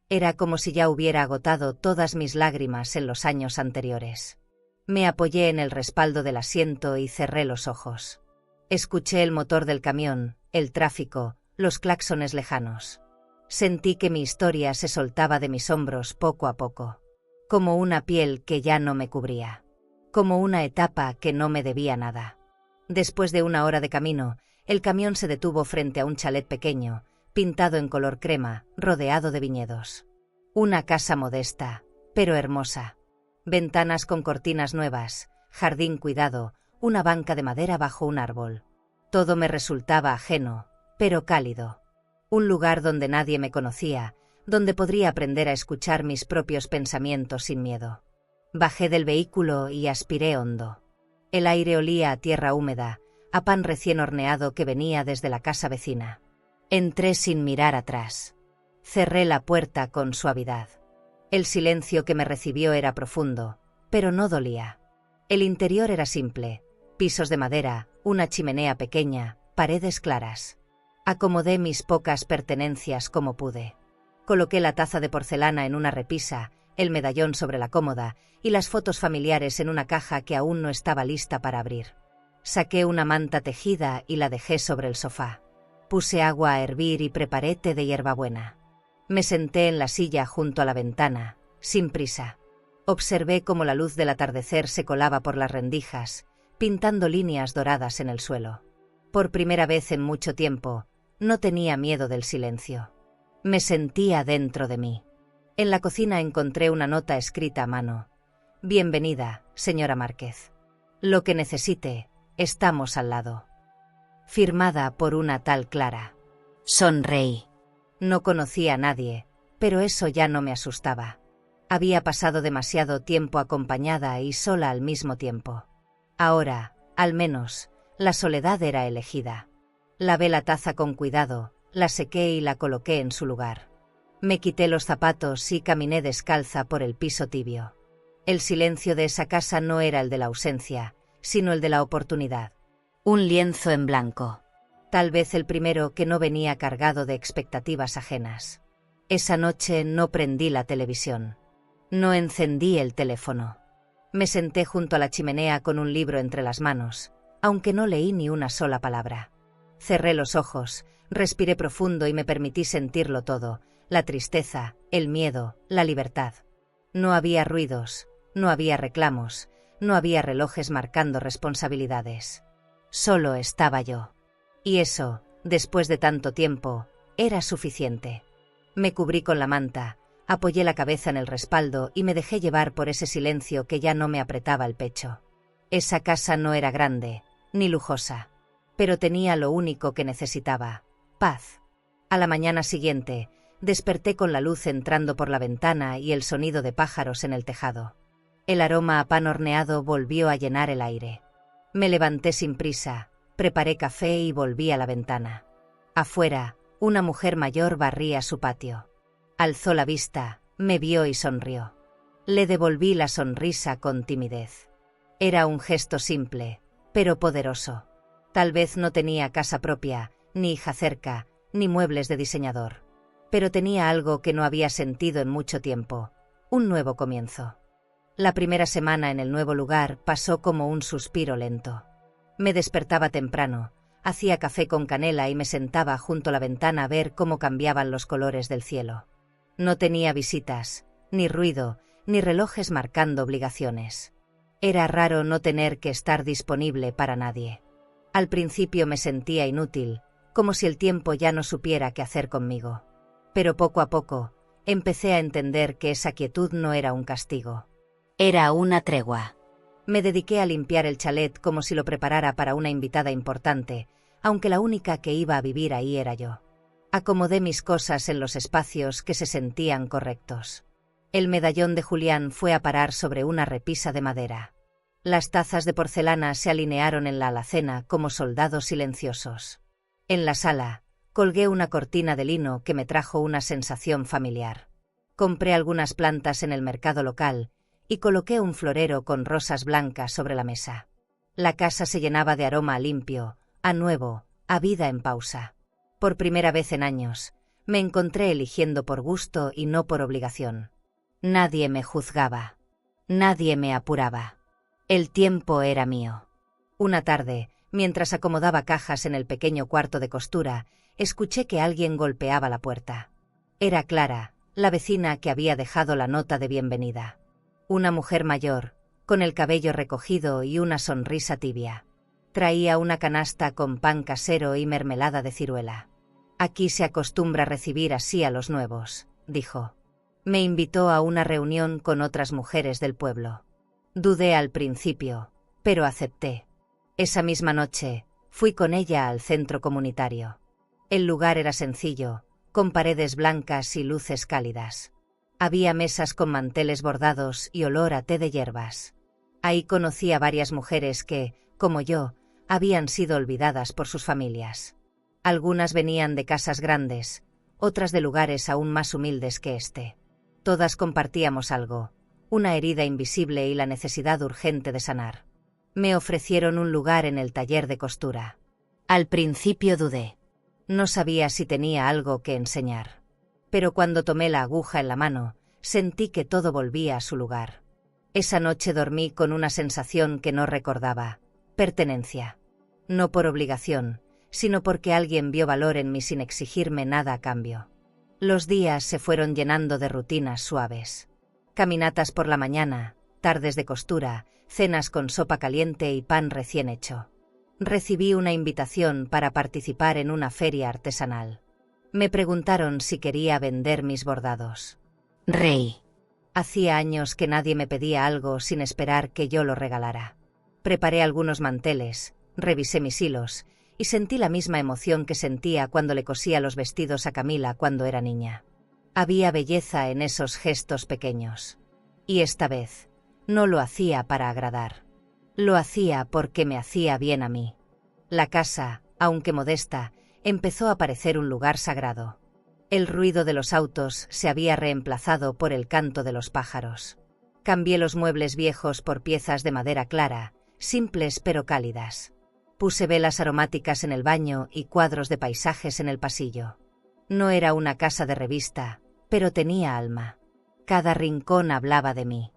Speaker 1: Era como si ya hubiera agotado todas mis lágrimas en los años anteriores. Me apoyé en el respaldo del asiento y cerré los ojos. Escuché el motor del camión, el tráfico, los claxones lejanos. Sentí que mi historia se soltaba de mis hombros poco a poco, como una piel que ya no me cubría, como una etapa que no me debía nada. Después de 1 hora de camino, el camión se detuvo frente a un chalet pequeño, pintado en color crema, rodeado de viñedos. Una casa modesta, pero hermosa. Ventanas con cortinas nuevas, jardín cuidado, una banca de madera bajo un árbol. Todo me resultaba ajeno, pero cálido. Un lugar donde nadie me conocía, donde podría aprender a escuchar mis propios pensamientos sin miedo. Bajé del vehículo y aspiré hondo. El aire olía a tierra húmeda, a pan recién horneado que venía desde la casa vecina. Entré sin mirar atrás. Cerré la puerta con suavidad. El silencio que me recibió era profundo, pero no dolía. El interior era simple: pisos de madera, una chimenea pequeña, paredes claras. Acomodé mis pocas pertenencias como pude. Coloqué la taza de porcelana en una repisa, el medallón sobre la cómoda y las fotos familiares en una caja que aún no estaba lista para abrir. Saqué una manta tejida y la dejé sobre el sofá. Puse agua a hervir y preparé té de hierbabuena. Me senté en la silla junto a la ventana, sin prisa. Observé cómo la luz del atardecer se colaba por las rendijas, pintando líneas doradas en el suelo. Por primera vez en mucho tiempo, no tenía miedo del silencio. Me sentía dentro de mí. En la cocina encontré una nota escrita a mano. Bienvenida, señora Márquez. Lo que necesite, estamos al lado. Firmada por una tal Clara. Sonreí. No conocía a nadie, pero eso ya no me asustaba. Había pasado demasiado tiempo acompañada y sola al mismo tiempo. Ahora, al menos, la soledad era elegida. Lavé la taza con cuidado, la sequé y la coloqué en su lugar. Me quité los zapatos y caminé descalza por el piso tibio. El silencio de esa casa no era el de la ausencia, sino el de la oportunidad. Un lienzo en blanco. Tal vez el primero que no venía cargado de expectativas ajenas. Esa noche no prendí la televisión. No encendí el teléfono. Me senté junto a la chimenea con un libro entre las manos, aunque no leí ni una sola palabra. Cerré los ojos, respiré profundo y me permití sentirlo todo, la tristeza, el miedo, la libertad. No había ruidos, no había reclamos, no había relojes marcando responsabilidades. Solo estaba yo. Y eso, después de tanto tiempo, era suficiente. Me cubrí con la manta, apoyé la cabeza en el respaldo y me dejé llevar por ese silencio que ya no me apretaba el pecho. Esa casa no era grande, ni lujosa, pero tenía lo único que necesitaba: paz. A la mañana siguiente, desperté con la luz entrando por la ventana y el sonido de pájaros en el tejado. El aroma a pan horneado volvió a llenar el aire. Me levanté sin prisa, preparé café y volví a la ventana. Afuera, una mujer mayor barría su patio. Alzó la vista, me vio y sonrió. Le devolví la sonrisa con timidez. Era un gesto simple, pero poderoso. Tal vez no tenía casa propia, ni hija cerca, ni muebles de diseñador. Pero tenía algo que no había sentido en mucho tiempo: un nuevo comienzo. La primera semana en el nuevo lugar pasó como un suspiro lento. Me despertaba temprano, hacía café con canela y me sentaba junto a la ventana a ver cómo cambiaban los colores del cielo. No tenía visitas, ni ruido, ni relojes marcando obligaciones. Era raro no tener que estar disponible para nadie. Al principio me sentía inútil, como si el tiempo ya no supiera qué hacer conmigo. Pero poco a poco, empecé a entender que esa quietud no era un castigo. Era una tregua. Me dediqué a limpiar el chalet como si lo preparara para una invitada importante, aunque la única que iba a vivir ahí era yo. Acomodé mis cosas en los espacios que se sentían correctos. El medallón de Julián fue a parar sobre una repisa de madera. Las tazas de porcelana se alinearon en la alacena como soldados silenciosos. En la sala, colgué una cortina de lino que me trajo una sensación familiar. Compré algunas plantas en el mercado local y coloqué un florero con rosas blancas sobre la mesa. La casa se llenaba de aroma a limpio, a nuevo, a vida en pausa. Por primera vez en años, me encontré eligiendo por gusto y no por obligación. Nadie me juzgaba. Nadie me apuraba. El tiempo era mío. Una tarde, mientras acomodaba cajas en el pequeño cuarto de costura, escuché que alguien golpeaba la puerta. Era Clara, la vecina que había dejado la nota de bienvenida. Una mujer mayor, con el cabello recogido y una sonrisa tibia. Traía una canasta con pan casero y mermelada de ciruela. «Aquí se acostumbra a recibir así a los nuevos», dijo. Me invitó a una reunión con otras mujeres del pueblo. Dudé al principio, pero acepté. Esa misma noche, fui con ella al centro comunitario. El lugar era sencillo, con paredes blancas y luces cálidas. Había mesas con manteles bordados y olor a té de hierbas. Ahí conocí a varias mujeres que, como yo, habían sido olvidadas por sus familias. Algunas venían de casas grandes, otras de lugares aún más humildes que este. Todas compartíamos algo, una herida invisible y la necesidad urgente de sanar. Me ofrecieron un lugar en el taller de costura. Al principio dudé. No sabía si tenía algo que enseñar. Pero cuando tomé la aguja en la mano, sentí que todo volvía a su lugar. Esa noche dormí con una sensación que no recordaba: pertenencia. No por obligación, sino porque alguien vio valor en mí sin exigirme nada a cambio. Los días se fueron llenando de rutinas suaves. Caminatas por la mañana, tardes de costura, cenas con sopa caliente y pan recién hecho. Recibí una invitación para participar en una feria artesanal. Me preguntaron si quería vender mis bordados. Reí. Hacía años que nadie me pedía algo sin esperar que yo lo regalara. Preparé algunos manteles, revisé mis hilos y sentí la misma emoción que sentía cuando le cosía los vestidos a Camila cuando era niña. Había belleza en esos gestos pequeños. Y esta vez, no lo hacía para agradar. Lo hacía porque me hacía bien a mí. La casa, aunque modesta, empezó a parecer un lugar sagrado. El ruido de los autos se había reemplazado por el canto de los pájaros. Cambié los muebles viejos por piezas de madera clara, simples pero cálidas. Puse velas aromáticas en el baño y cuadros de paisajes en el pasillo. No era una casa de revista, pero tenía alma. Cada rincón hablaba de mí.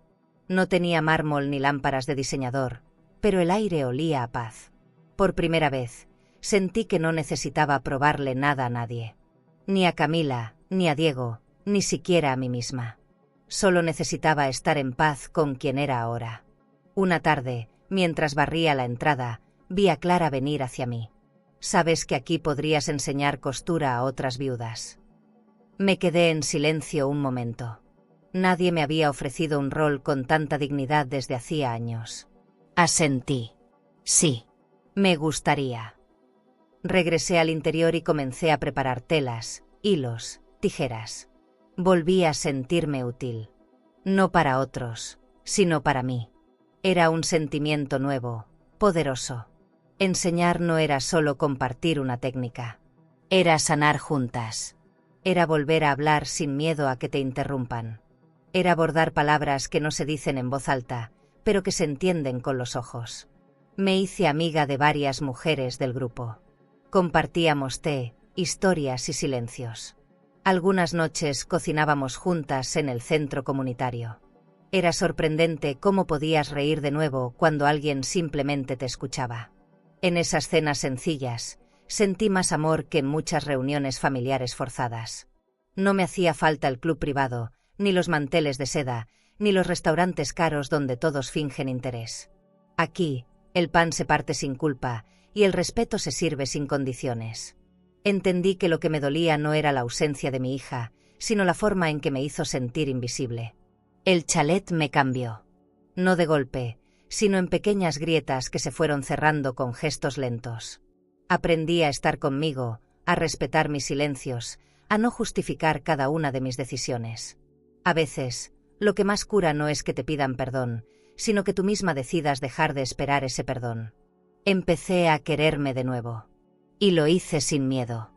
Speaker 1: No tenía mármol ni lámparas de diseñador, pero el aire olía a paz. Por primera vez, sentí que no necesitaba probarle nada a nadie. Ni a Camila, ni a Diego, ni siquiera a mí misma. Solo necesitaba estar en paz con quien era ahora. Una tarde, mientras barría la entrada, vi a Clara venir hacia mí. «Sabes que aquí podrías enseñar costura a otras viudas». Me quedé en silencio un momento. Nadie me había ofrecido un rol con tanta dignidad desde hacía años. Asentí. Sí. Me gustaría. Regresé al interior y comencé a preparar telas, hilos, tijeras. Volví a sentirme útil. No para otros, sino para mí. Era un sentimiento nuevo, poderoso. Enseñar no era solo compartir una técnica. Era sanar juntas. Era volver a hablar sin miedo a que te interrumpan. Era bordar palabras que no se dicen en voz alta, pero que se entienden con los ojos. Me hice amiga de varias mujeres del grupo. Compartíamos té, historias y silencios. Algunas noches cocinábamos juntas en el centro comunitario. Era sorprendente cómo podías reír de nuevo cuando alguien simplemente te escuchaba. En esas cenas sencillas, sentí más amor que en muchas reuniones familiares forzadas. No me hacía falta el club privado, ni los manteles de seda, ni los restaurantes caros donde todos fingen interés. Aquí, el pan se parte sin culpa y el respeto se sirve sin condiciones. Entendí que lo que me dolía no era la ausencia de mi hija, sino la forma en que me hizo sentir invisible. El chalet me cambió. No de golpe, sino en pequeñas grietas que se fueron cerrando con gestos lentos. Aprendí a estar conmigo, a respetar mis silencios, a no justificar cada una de mis decisiones. A veces, lo que más cura no es que te pidan perdón, sino que tú misma decidas dejar de esperar ese perdón. Empecé a quererme de nuevo. Y lo hice sin miedo.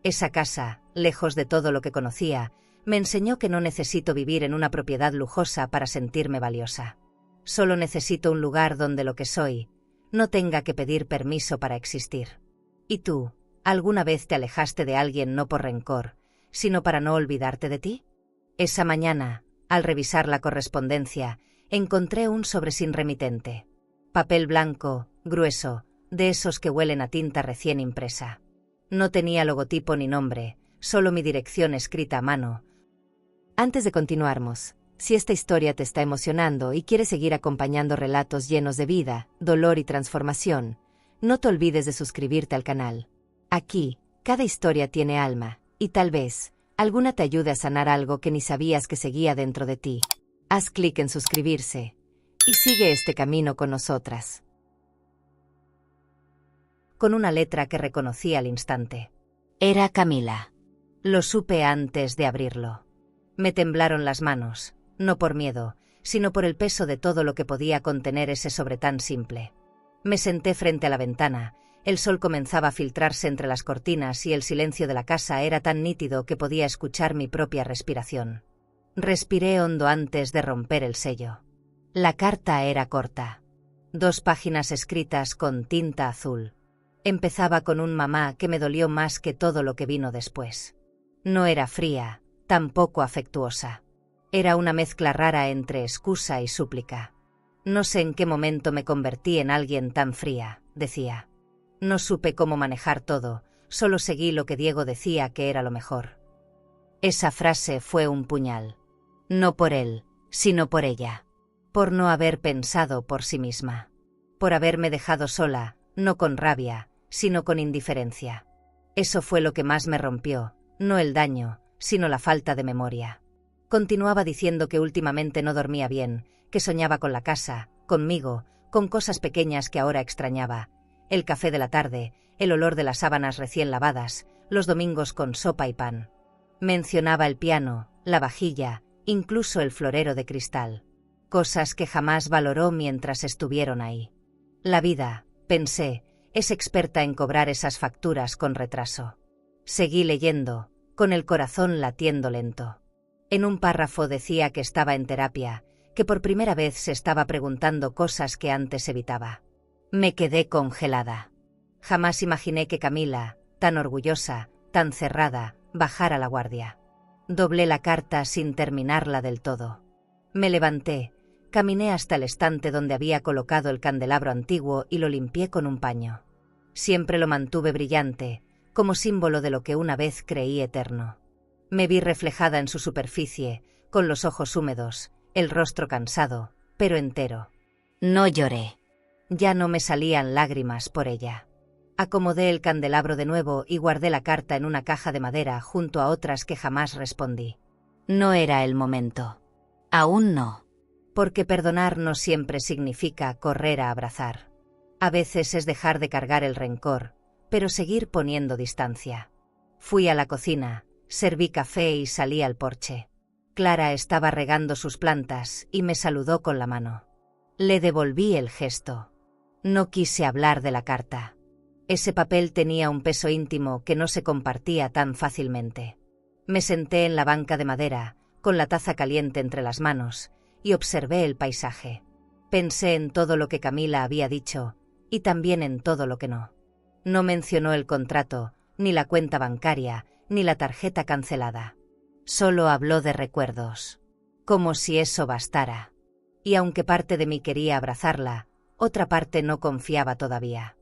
Speaker 1: Esa casa, lejos de todo lo que conocía, me enseñó que no necesito vivir en una propiedad lujosa para sentirme valiosa. Solo necesito un lugar donde lo que soy no tenga que pedir permiso para existir. ¿Y tú, alguna vez te alejaste de alguien no por rencor, sino para no olvidarte de ti? Esa mañana, al revisar la correspondencia, encontré un sobre sin remitente. Papel blanco, grueso, de esos que huelen a tinta recién impresa. No tenía logotipo ni nombre, solo mi dirección escrita a mano. Antes de continuarmos, si esta historia te está emocionando y quieres seguir acompañando relatos llenos de vida, dolor y transformación, no te olvides de suscribirte al canal. Aquí, cada historia tiene alma, y tal vez, alguna te ayude a sanar algo que ni sabías que seguía dentro de ti. Haz clic en suscribirse, y sigue este camino con nosotras. Con una letra que reconocí al instante. Era Camila. Lo supe antes de abrirlo. Me temblaron las manos, no por miedo, sino por el peso de todo lo que podía contener ese sobre tan simple. Me senté frente a la ventana, el sol comenzaba a filtrarse entre las cortinas y el silencio de la casa era tan nítido que podía escuchar mi propia respiración. Respiré hondo antes de romper el sello. La carta era corta. 2 páginas escritas con tinta azul. Empezaba con un mamá que me dolió más que todo lo que vino después. No era fría, tampoco afectuosa. Era una mezcla rara entre excusa y súplica. No sé en qué momento me convertí en alguien tan fría, decía. No supe cómo manejar todo, solo seguí lo que Diego decía que era lo mejor. Esa frase fue un puñal. No por él, sino por ella. Por no haber pensado por sí misma. Por haberme dejado sola, no con rabia, sino con indiferencia. Eso fue lo que más me rompió, no el daño, sino la falta de memoria. Continuaba diciendo que últimamente no dormía bien, que soñaba con la casa, conmigo, con cosas pequeñas que ahora extrañaba. El café de la tarde, el olor de las sábanas recién lavadas, los domingos con sopa y pan. Mencionaba el piano, la vajilla, incluso el florero de cristal. Cosas que jamás valoró mientras estuvieron ahí. La vida, pensé, es experta en cobrar esas facturas con retraso. Seguí leyendo, con el corazón latiendo lento. En un párrafo decía que estaba en terapia, que por primera vez se estaba preguntando cosas que antes evitaba. Me quedé congelada. Jamás imaginé que Camila, tan orgullosa, tan cerrada, bajara la guardia. Doblé la carta sin terminarla del todo. Me levanté, caminé hasta el estante donde había colocado el candelabro antiguo y lo limpié con un paño. Siempre lo mantuve brillante, como símbolo de lo que una vez creí eterno. Me vi reflejada en su superficie, con los ojos húmedos, el rostro cansado, pero entero. No lloré. Ya no me salían lágrimas por ella. Acomodé el candelabro de nuevo y guardé la carta en una caja de madera junto a otras que jamás respondí. No era el momento. Aún no. Porque perdonar no siempre significa correr a abrazar. A veces es dejar de cargar el rencor, pero seguir poniendo distancia. Fui a la cocina, serví café y salí al porche. Clara estaba regando sus plantas y me saludó con la mano. Le devolví el gesto. No quise hablar de la carta. Ese papel tenía un peso íntimo que no se compartía tan fácilmente. Me senté en la banca de madera, con la taza caliente entre las manos, y observé el paisaje. Pensé en todo lo que Camila había dicho, y también en todo lo que no. No mencionó el contrato, ni la cuenta bancaria, ni la tarjeta cancelada. Solo habló de recuerdos. Como si eso bastara. Y aunque parte de mí quería abrazarla, otra parte no confiaba todavía.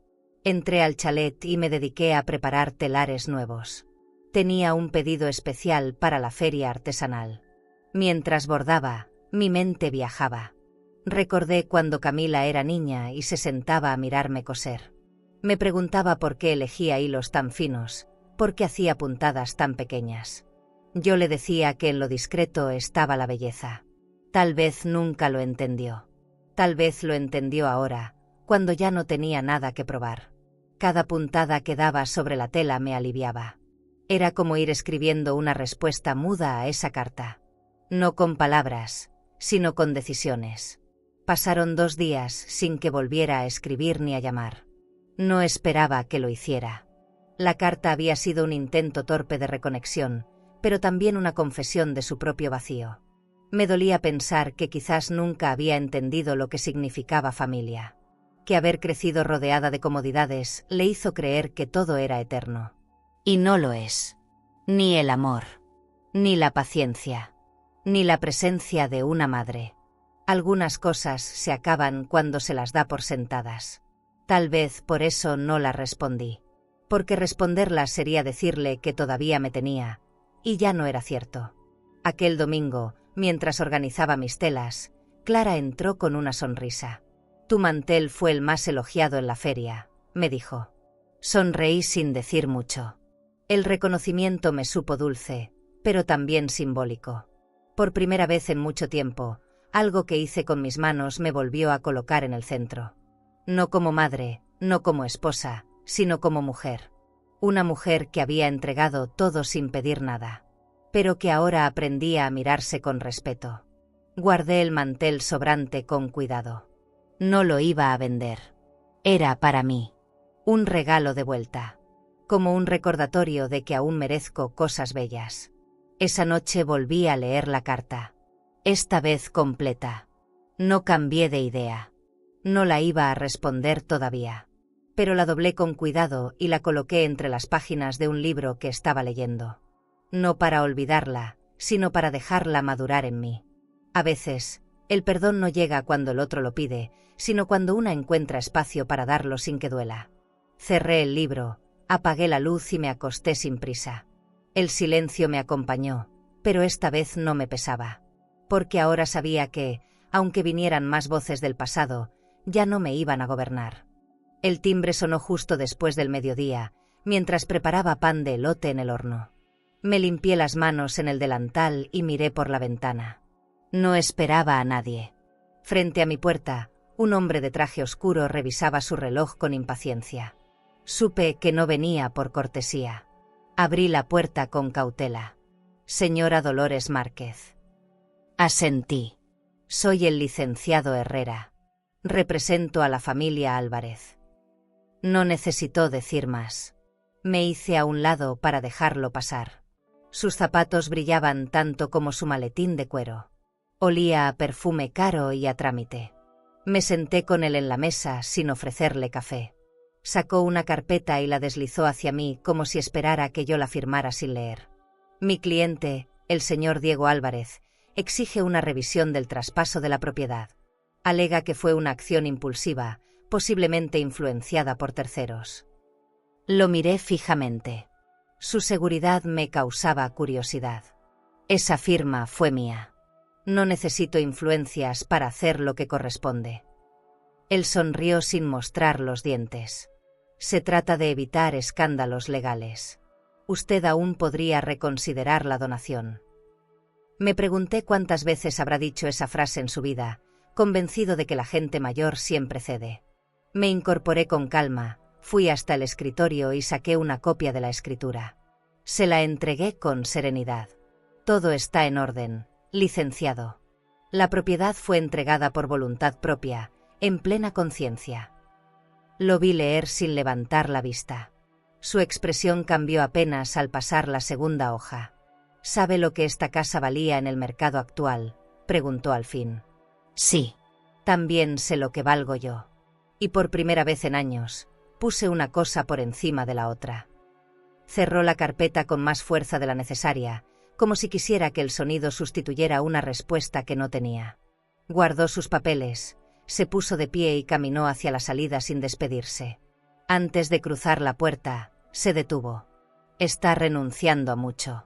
Speaker 1: Entré al chalet y me dediqué a preparar telares nuevos. Tenía un pedido especial para la feria artesanal. Mientras bordaba, mi mente viajaba. Recordé cuando Camila era niña y se sentaba a mirarme coser. Me preguntaba por qué elegía hilos tan finos, por qué hacía puntadas tan pequeñas. Yo le decía que en lo discreto estaba la belleza. Tal vez nunca lo entendió. Tal vez lo entendió ahora, cuando ya no tenía nada que probar. Cada puntada que daba sobre la tela me aliviaba. Era como ir escribiendo una respuesta muda a esa carta. No con palabras, sino con decisiones. Pasaron 2 días sin que volviera a escribir ni a llamar. No esperaba que lo hiciera. La carta había sido un intento torpe de reconexión, pero también una confesión de su propio vacío. Me dolía pensar que quizás nunca había entendido lo que significaba familia. Que haber crecido rodeada de comodidades le hizo creer que todo era eterno. Y no lo es. Ni el amor, ni la paciencia, ni la presencia de una madre. Algunas cosas se acaban cuando se las da por sentadas. Tal vez por eso no las respondí. Porque responderlas sería decirle que todavía me tenía, y ya no era cierto. Aquel domingo, mientras organizaba mis telas, Clara entró con una sonrisa. Tu mantel fue el más elogiado en la feria, me dijo. Sonreí sin decir mucho. El reconocimiento me supo dulce, pero también simbólico. Por primera vez en mucho tiempo, algo que hice con mis manos me volvió a colocar en el centro. No como madre, no como esposa, sino como mujer. Una mujer que había entregado todo sin pedir nada, pero que ahora aprendía a mirarse con respeto. Guardé el mantel sobrante con cuidado. No lo iba a vender. Era para mí. Un regalo de vuelta. Como un recordatorio de que aún merezco cosas bellas. Esa noche volví a leer la carta. Esta vez completa. No cambié de idea. No la iba a responder todavía. Pero la doblé con cuidado y la coloqué entre las páginas de un libro que estaba leyendo. No para olvidarla, sino para dejarla madurar en mí. A veces, el perdón no llega cuando el otro lo pide, sino cuando una encuentra espacio para darlo sin que duela. Cerré el libro, apagué la luz y me acosté sin prisa. El silencio me acompañó, pero esta vez no me pesaba. Porque ahora sabía que, aunque vinieran más voces del pasado, ya no me iban a gobernar. El timbre sonó justo después del mediodía, mientras preparaba pan de elote en el horno. Me limpié las manos en el delantal y miré por la ventana. No esperaba a nadie. Frente a mi puerta, un hombre de traje oscuro revisaba su reloj con impaciencia. Supe que no venía por cortesía. Abrí la puerta con cautela. Señora Dolores Márquez. Asentí. Soy el licenciado Herrera. Represento a la familia Álvarez. No necesitó decir más. Me hice a un lado para dejarlo pasar. Sus zapatos brillaban tanto como su maletín de cuero. Olía a perfume caro y a trámite. Me senté con él en la mesa sin ofrecerle café. Sacó una carpeta y la deslizó hacia mí como si esperara que yo la firmara sin leer. Mi cliente, el señor Diego Álvarez, exige una revisión del traspaso de la propiedad. Alega que fue una acción impulsiva, posiblemente influenciada por terceros. Lo miré fijamente. Su seguridad me causaba curiosidad. Esa firma fue mía. No necesito influencias para hacer lo que corresponde. Él sonrió sin mostrar los dientes. Se trata de evitar escándalos legales. Usted aún podría reconsiderar la donación. Me pregunté cuántas veces habrá dicho esa frase en su vida, convencido de que la gente mayor siempre cede. Me incorporé con calma, fui hasta el escritorio y saqué una copia de la escritura. Se la entregué con serenidad. Todo está en orden, licenciado. La propiedad fue entregada por voluntad propia, en plena conciencia. Lo vi leer sin levantar la vista. Su expresión cambió apenas al pasar la segunda hoja. ¿Sabe lo que esta casa valía en el mercado actual?, preguntó al fin. Sí. También sé lo que valgo yo. Y por primera vez en años, puse una cosa por encima de la otra. Cerró la carpeta con más fuerza de la necesaria, como si quisiera que el sonido sustituyera una respuesta que no tenía. Guardó sus papeles, se puso de pie y caminó hacia la salida sin despedirse. Antes de cruzar la puerta, se detuvo. Está renunciando a mucho.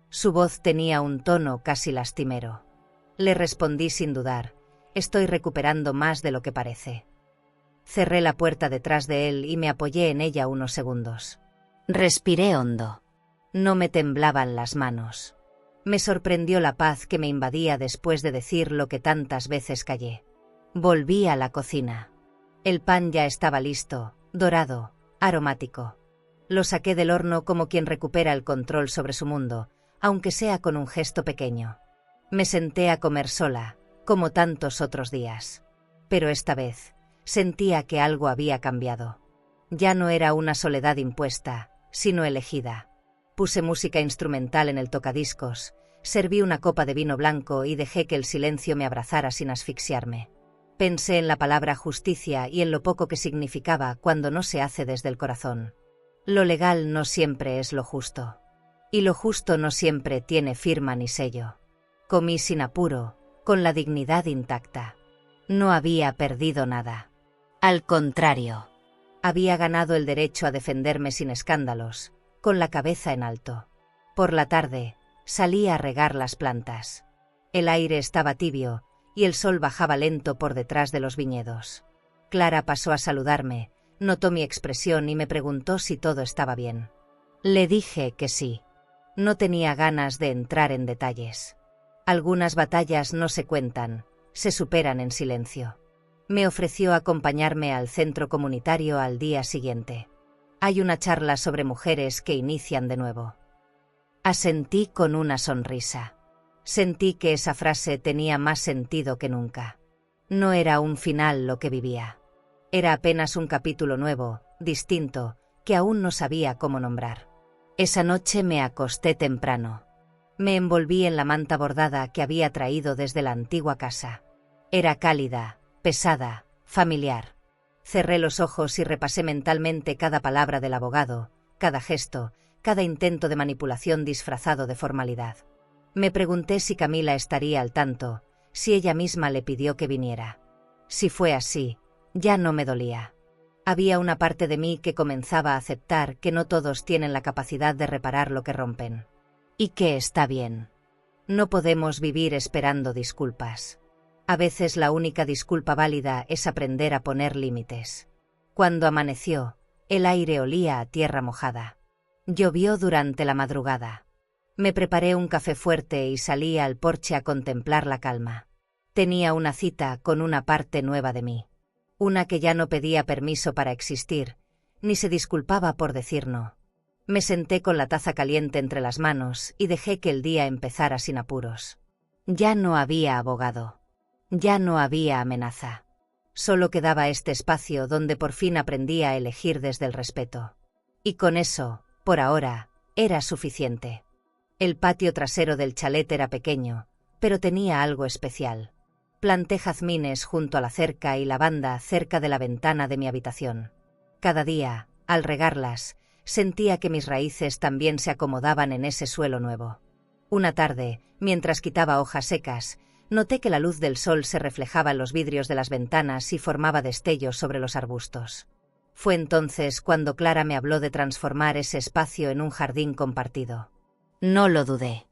Speaker 1: Su voz tenía un tono casi lastimero. Le respondí sin dudar, estoy recuperando más de lo que parece. Cerré la puerta detrás de él y me apoyé en ella unos segundos. Respiré hondo. No me temblaban las manos. Me sorprendió la paz que me invadía después de decir lo que tantas veces callé. Volví a la cocina. El pan ya estaba listo, dorado, aromático. Lo saqué del horno como quien recupera el control sobre su mundo, aunque sea con un gesto pequeño. Me senté a comer sola, como tantos otros días. Pero esta vez, sentía que algo había cambiado. Ya no era una soledad impuesta, sino elegida. Puse música instrumental en el tocadiscos, serví una copa de vino blanco y dejé que el silencio me abrazara sin asfixiarme. Pensé en la palabra justicia y en lo poco que significaba cuando no se hace desde el corazón. Lo legal no siempre es lo justo. Y lo justo no siempre tiene firma ni sello. Comí sin apuro, con la dignidad intacta. No había perdido nada. Al contrario, había ganado el derecho a defenderme sin escándalos, con la cabeza en alto. Por la tarde, salí a regar las plantas. El aire estaba tibio, y el sol bajaba lento por detrás de los viñedos. Clara pasó a saludarme, notó mi expresión y me preguntó si todo estaba bien. Le dije que sí. No tenía ganas de entrar en detalles. Algunas batallas no se cuentan, se superan en silencio. Me ofreció acompañarme al centro comunitario al día siguiente. Hay una charla sobre mujeres que inician de nuevo. Asentí con una sonrisa. Sentí que esa frase tenía más sentido que nunca. No era un final lo que vivía. Era apenas un capítulo nuevo, distinto, que aún no sabía cómo nombrar. Esa noche me acosté temprano. Me envolví en la manta bordada que había traído desde la antigua casa. Era cálida, pesada, familiar. Cerré los ojos y repasé mentalmente cada palabra del abogado, cada gesto, cada intento de manipulación disfrazado de formalidad. Me pregunté si Camila estaría al tanto, si ella misma le pidió que viniera. Si fue así, ya no me dolía. Había una parte de mí que comenzaba a aceptar que no todos tienen la capacidad de reparar lo que rompen. Y que está bien. No podemos vivir esperando disculpas. A veces la única disculpa válida es aprender a poner límites. Cuando amaneció, el aire olía a tierra mojada. Llovió durante la madrugada. Me preparé un café fuerte y salí al porche a contemplar la calma. Tenía una cita con una parte nueva de mí. Una que ya no pedía permiso para existir, ni se disculpaba por decir no. Me senté con la taza caliente entre las manos y dejé que el día empezara sin apuros. Ya no había abogado. Ya no había amenaza. Solo quedaba este espacio donde por fin aprendí a elegir desde el respeto. Y con eso, por ahora, era suficiente. El patio trasero del chalet era pequeño, pero tenía algo especial. Planté jazmines junto a la cerca y lavanda cerca de la ventana de mi habitación. Cada día, al regarlas, sentía que mis raíces también se acomodaban en ese suelo nuevo. Una tarde, mientras quitaba hojas secas, noté que la luz del sol se reflejaba en los vidrios de las ventanas y formaba destellos sobre los arbustos. Fue entonces cuando Clara me habló de transformar ese espacio en un jardín compartido. No lo dudé.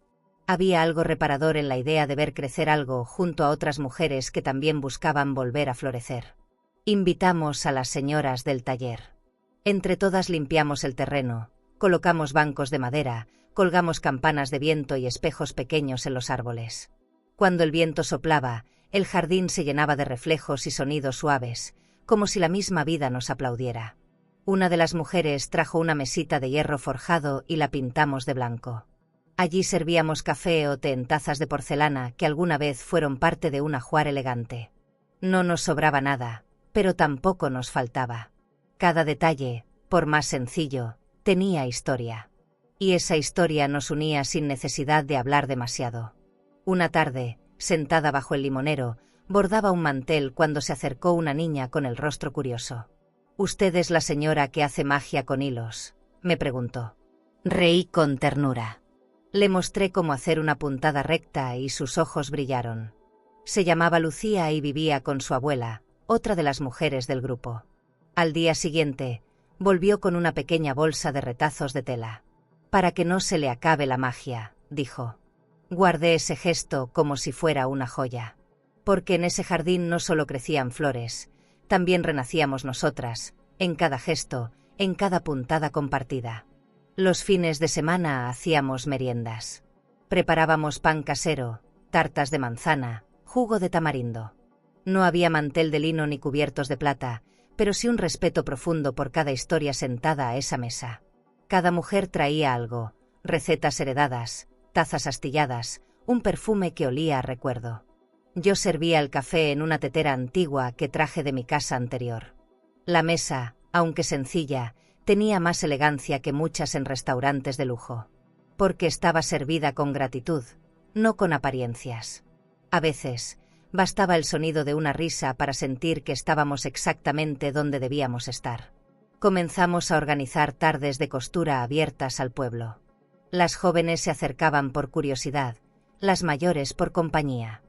Speaker 1: Había algo reparador en la idea de ver crecer algo junto a otras mujeres que también buscaban volver a florecer. Invitamos a las señoras del taller. Entre todas limpiamos el terreno, colocamos bancos de madera, colgamos campanas de viento y espejos pequeños en los árboles. Cuando el viento soplaba, el jardín se llenaba de reflejos y sonidos suaves, como si la misma vida nos aplaudiera. Una de las mujeres trajo una mesita de hierro forjado y la pintamos de blanco. Allí servíamos café o té en tazas de porcelana que alguna vez fueron parte de un ajuar elegante. No nos sobraba nada, pero tampoco nos faltaba. Cada detalle, por más sencillo, tenía historia. Y esa historia nos unía sin necesidad de hablar demasiado. Una tarde, sentada bajo el limonero, bordaba un mantel cuando se acercó una niña con el rostro curioso. «¿Usted es la señora que hace magia con hilos?», me preguntó. Reí con ternura. Le mostré cómo hacer una puntada recta y sus ojos brillaron. Se llamaba Lucía y vivía con su abuela, otra de las mujeres del grupo. Al día siguiente, volvió con una pequeña bolsa de retazos de tela. «Para que no se le acabe la magia», dijo. Guardé ese gesto como si fuera una joya. Porque en ese jardín no solo crecían flores, también renacíamos nosotras, en cada gesto, en cada puntada compartida. Los fines de semana hacíamos meriendas. Preparábamos pan casero, tartas de manzana, jugo de tamarindo. No había mantel de lino ni cubiertos de plata, pero sí un respeto profundo por cada historia sentada a esa mesa. Cada mujer traía algo, recetas heredadas, tazas astilladas, un perfume que olía a recuerdo. Yo servía el café en una tetera antigua que traje de mi casa anterior. La mesa, aunque sencilla, tenía más elegancia que muchas en restaurantes de lujo. Porque estaba servida con gratitud, no con apariencias. A veces, bastaba el sonido de una risa para sentir que estábamos exactamente donde debíamos estar. Comenzamos a organizar tardes de costura abiertas al pueblo. Las jóvenes se acercaban por curiosidad, las mayores por compañía.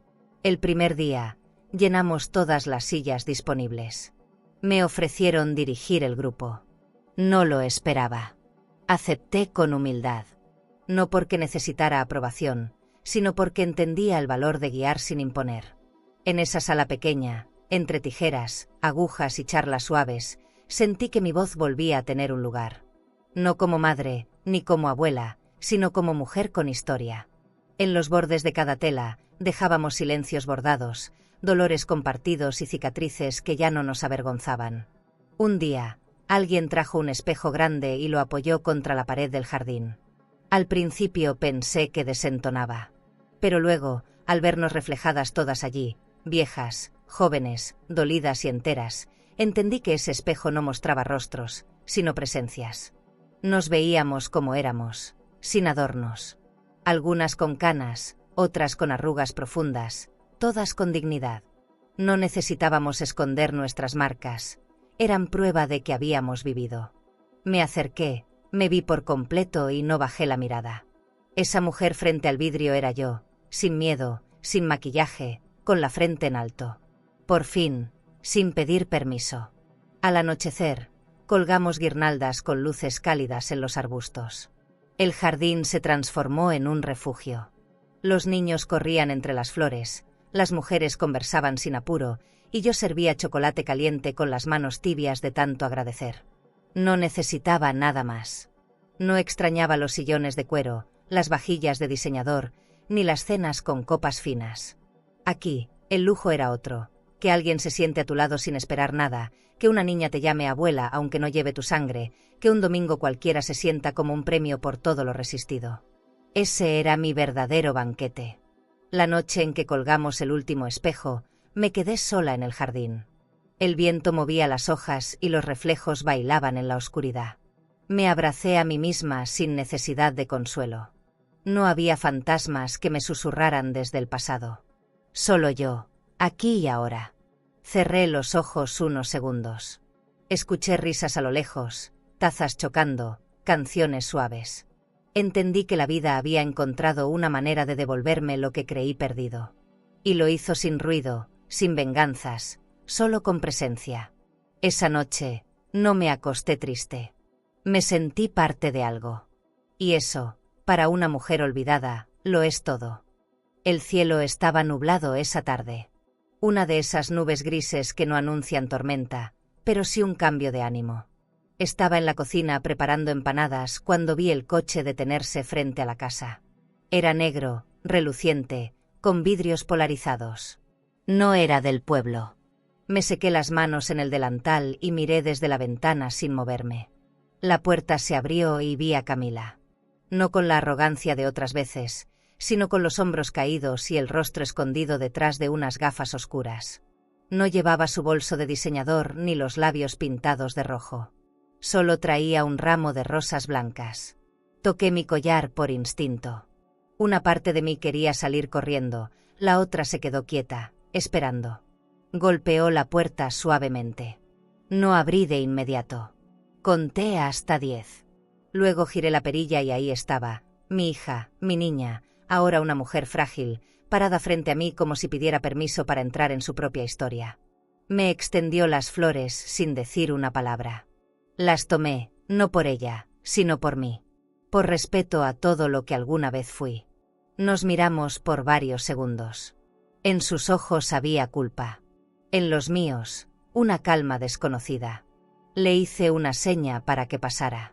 Speaker 1: El primer día, llenamos todas las sillas disponibles. Me ofrecieron dirigir el grupo. No lo esperaba. Acepté con humildad. No porque necesitara aprobación, sino porque entendía el valor de guiar sin imponer. En esa sala pequeña, entre tijeras, agujas y charlas suaves, sentí que mi voz volvía a tener un lugar. No como madre, ni como abuela, sino como mujer con historia. En los bordes de cada tela, dejábamos silencios bordados, dolores compartidos y cicatrices que ya no nos avergonzaban. Un día, alguien trajo un espejo grande y lo apoyó contra la pared del jardín. Al principio pensé que desentonaba. Pero luego, al vernos reflejadas todas allí, viejas, jóvenes, dolidas y enteras, entendí que ese espejo no mostraba rostros, sino presencias. Nos veíamos como éramos, sin adornos. Algunas con canas, otras con arrugas profundas, todas con dignidad. No necesitábamos esconder nuestras marcas, eran prueba de que habíamos vivido. Me acerqué, me vi por completo y no bajé la mirada. Esa mujer frente al vidrio era yo, sin miedo, sin maquillaje, con la frente en alto. Por fin, sin pedir permiso. Al anochecer, colgamos guirnaldas con luces cálidas en los arbustos. El jardín se transformó en un refugio. Los niños corrían entre las flores, las mujeres conversaban sin apuro, y yo servía chocolate caliente con las manos tibias de tanto agradecer. No necesitaba nada más. No extrañaba los sillones de cuero, las vajillas de diseñador, ni las cenas con copas finas. Aquí, el lujo era otro, que alguien se siente a tu lado sin esperar nada, que una niña te llame abuela aunque no lleve tu sangre, que un domingo cualquiera se sienta como un premio por todo lo resistido. Ese era mi verdadero banquete. La noche en que colgamos el último espejo, me quedé sola en el jardín. El viento movía las hojas y los reflejos bailaban en la oscuridad. Me abracé a mí misma sin necesidad de consuelo. No había fantasmas que me susurraran desde el pasado. Solo yo, aquí y ahora. Cerré los ojos unos segundos. Escuché risas a lo lejos, tazas chocando, canciones suaves. Entendí que la vida había encontrado una manera de devolverme lo que creí perdido. Y lo hizo sin ruido, sin venganzas, solo con presencia. Esa noche, No me acosté triste. Me sentí parte de algo. Y eso, para una mujer olvidada, lo es todo. El cielo estaba nublado esa tarde. Una de esas nubes grises que no anuncian tormenta, pero sí un cambio de ánimo. Estaba en la cocina preparando empanadas cuando vi el coche detenerse frente a la casa. Era negro, reluciente, con vidrios polarizados. No era del pueblo. Me sequé las manos en el delantal y miré desde la ventana sin moverme. La puerta se abrió y vi a Camila. No con la arrogancia de otras veces, sino con los hombros caídos y el rostro escondido detrás de unas gafas oscuras. No llevaba su bolso de diseñador ni los labios pintados de rojo. Solo traía un ramo de rosas blancas. Toqué mi collar por instinto. Una parte de mí quería salir corriendo, la otra se quedó quieta, esperando. Golpeó la puerta suavemente. No abrí de inmediato. Conté hasta 10. Luego giré la perilla y ahí estaba, mi hija, mi niña, ahora una mujer frágil, parada frente a mí como si pidiera permiso para entrar en su propia historia. Me extendió las flores sin decir una palabra. Las tomé, no por ella, sino por mí. Por respeto a todo lo que alguna vez fui. Nos miramos por varios segundos. En sus ojos había culpa. En los míos, una calma desconocida. Le hice una seña para que pasara.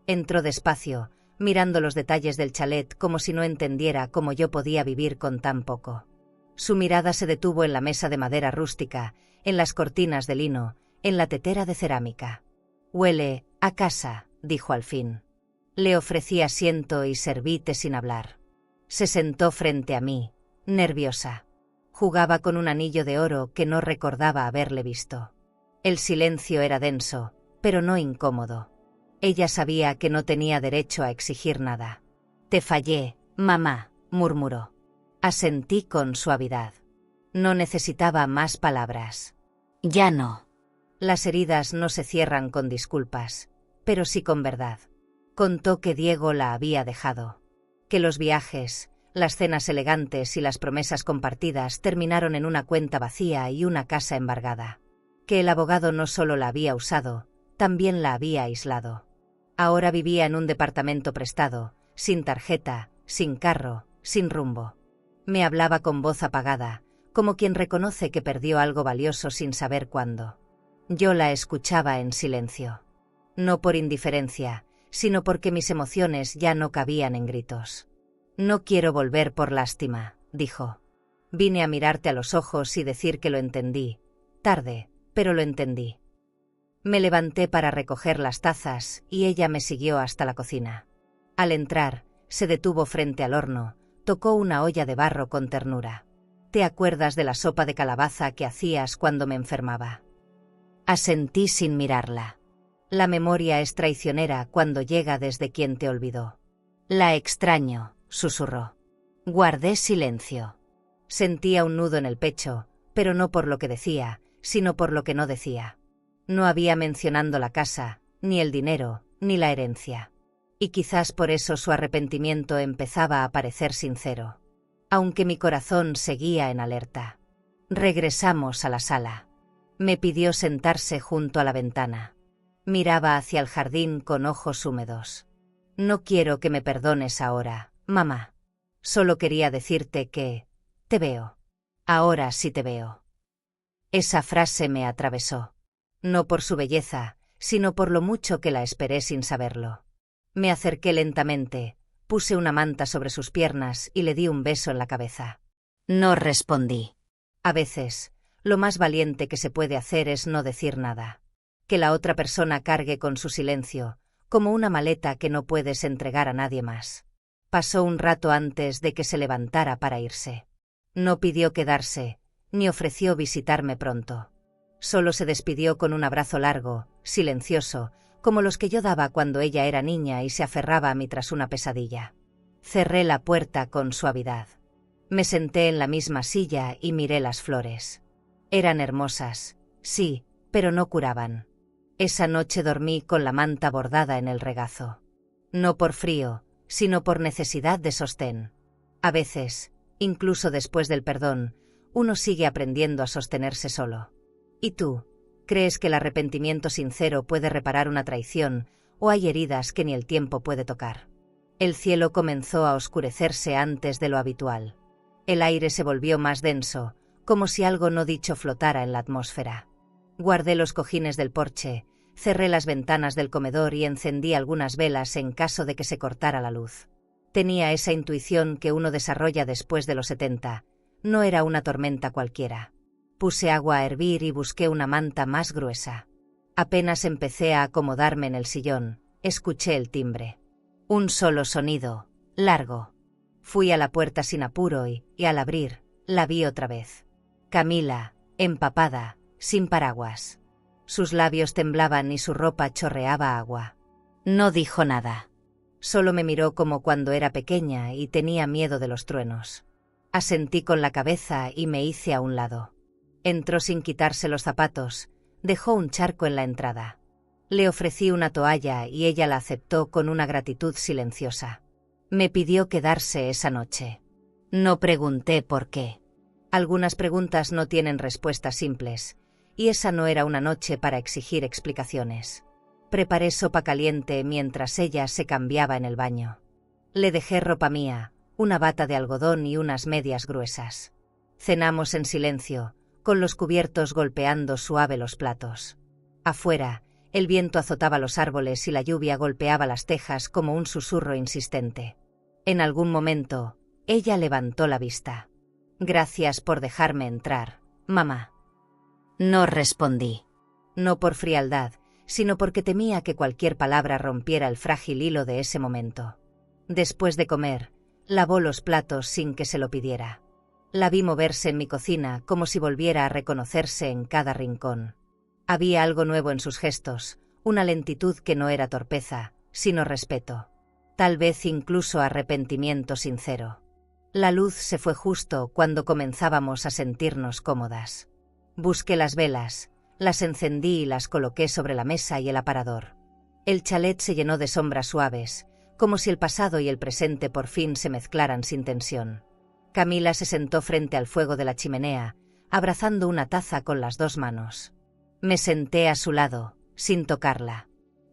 Speaker 1: Entró despacio, mirando los detalles del chalet como si no entendiera cómo yo podía vivir con tan poco. Su mirada se detuvo en la mesa de madera rústica, en las cortinas de lino, en la tetera de cerámica. «Huele a casa», dijo al fin. Le ofrecí asiento y serví té sin hablar. Se sentó frente a mí, nerviosa. Jugaba con un anillo de oro que no recordaba haberle visto. El silencio era denso, pero no incómodo. Ella sabía que no tenía derecho a exigir nada. «Te fallé, mamá», murmuró. Asentí con suavidad. No necesitaba más palabras. «Ya no». Las heridas no se cierran con disculpas, pero sí con verdad. Contó que Diego la había dejado. Que los viajes, las cenas elegantes y las promesas compartidas terminaron en una cuenta vacía y una casa embargada. Que el abogado no solo la había usado, también la había aislado. Ahora vivía en un departamento prestado, sin tarjeta, sin carro, sin rumbo. Me hablaba con voz apagada, como quien reconoce que perdió algo valioso sin saber cuándo. Yo la escuchaba en silencio. No por indiferencia, sino porque mis emociones ya no cabían en gritos. «No quiero volver por lástima», dijo. «Vine a mirarte a los ojos y decir que lo entendí. Tarde, pero lo entendí». Me levanté para recoger las tazas y ella me siguió hasta la cocina. Al entrar, se detuvo frente al horno, tocó una olla de barro con ternura. «¿Te acuerdas de la sopa de calabaza que hacías cuando me enfermaba?» Asentí sin mirarla. La memoria es traicionera cuando llega desde quien te olvidó. «La extraño», susurró. Guardé silencio. Sentía un nudo en el pecho, pero no por lo que decía, sino por lo que no decía. No había mencionado la casa, ni el dinero, ni la herencia. Y quizás por eso su arrepentimiento empezaba a parecer sincero. Aunque mi corazón seguía en alerta. Regresamos a la sala. Me pidió sentarse junto a la ventana. Miraba hacia el jardín con ojos húmedos. «No quiero que me perdones ahora, mamá. Solo quería decirte que... te veo. Ahora sí te veo». Esa frase me atravesó. No por su belleza, sino por lo mucho que la esperé sin saberlo. Me acerqué lentamente, puse una manta sobre sus piernas y le di un beso en la cabeza. No respondí. A veces, lo más valiente que se puede hacer es no decir nada. Que la otra persona cargue con su silencio, como una maleta que no puedes entregar a nadie más. Pasó un rato antes de que se levantara para irse. No pidió quedarse, ni ofreció visitarme pronto. Solo se despidió con un abrazo largo, silencioso, como los que yo daba cuando ella era niña y se aferraba a mí tras una pesadilla. Cerré la puerta con suavidad. Me senté en la misma silla y miré las flores. Eran hermosas, sí, pero no curaban. Esa noche dormí con la manta bordada en el regazo. No por frío, sino por necesidad de sostén. A veces, incluso después del perdón, uno sigue aprendiendo a sostenerse solo. ¿Y tú? ¿Crees que el arrepentimiento sincero puede reparar una traición, o hay heridas que ni el tiempo puede tocar? El cielo comenzó a oscurecerse antes de lo habitual. El aire se volvió más denso, como si algo no dicho flotara en la atmósfera. Guardé los cojines del porche, cerré las ventanas del comedor y encendí algunas velas en caso de que se cortara la luz. Tenía esa intuición que uno desarrolla después de los 70. No era una tormenta cualquiera. Puse agua a hervir y busqué una manta más gruesa. Apenas empecé a acomodarme en el sillón, escuché el timbre. Un solo sonido, largo. Fui a la puerta sin apuro y al abrir, la vi otra vez. Camila, empapada, sin paraguas. Sus labios temblaban y su ropa chorreaba agua. No dijo nada. Solo me miró como cuando era pequeña y tenía miedo de los truenos. Asentí con la cabeza y me hice a un lado. Entró sin quitarse los zapatos, dejó un charco en la entrada. Le ofrecí una toalla y ella la aceptó con una gratitud silenciosa. Me pidió quedarse esa noche. No pregunté por qué. Algunas preguntas no tienen respuestas simples, y esa no era una noche para exigir explicaciones. Preparé sopa caliente mientras ella se cambiaba en el baño. Le dejé ropa mía, una bata de algodón y unas medias gruesas. Cenamos en silencio, con los cubiertos golpeando suave los platos. Afuera, el viento azotaba los árboles y la lluvia golpeaba las tejas como un susurro insistente. En algún momento, ella levantó la vista. «Gracias por dejarme entrar, mamá». No respondí. No por frialdad, sino porque temía que cualquier palabra rompiera el frágil hilo de ese momento. Después de comer, lavó los platos sin que se lo pidiera. La vi moverse en mi cocina como si volviera a reconocerse en cada rincón. Había algo nuevo en sus gestos, una lentitud que no era torpeza, sino respeto. Tal vez incluso arrepentimiento sincero. La luz se fue justo cuando comenzábamos a sentirnos cómodas. Busqué las velas, las encendí y las coloqué sobre la mesa y el aparador. El chalet se llenó de sombras suaves, como si el pasado y el presente por fin se mezclaran sin tensión. Camila se sentó frente al fuego de la chimenea, abrazando una taza con las dos manos. Me senté a su lado, sin tocarla.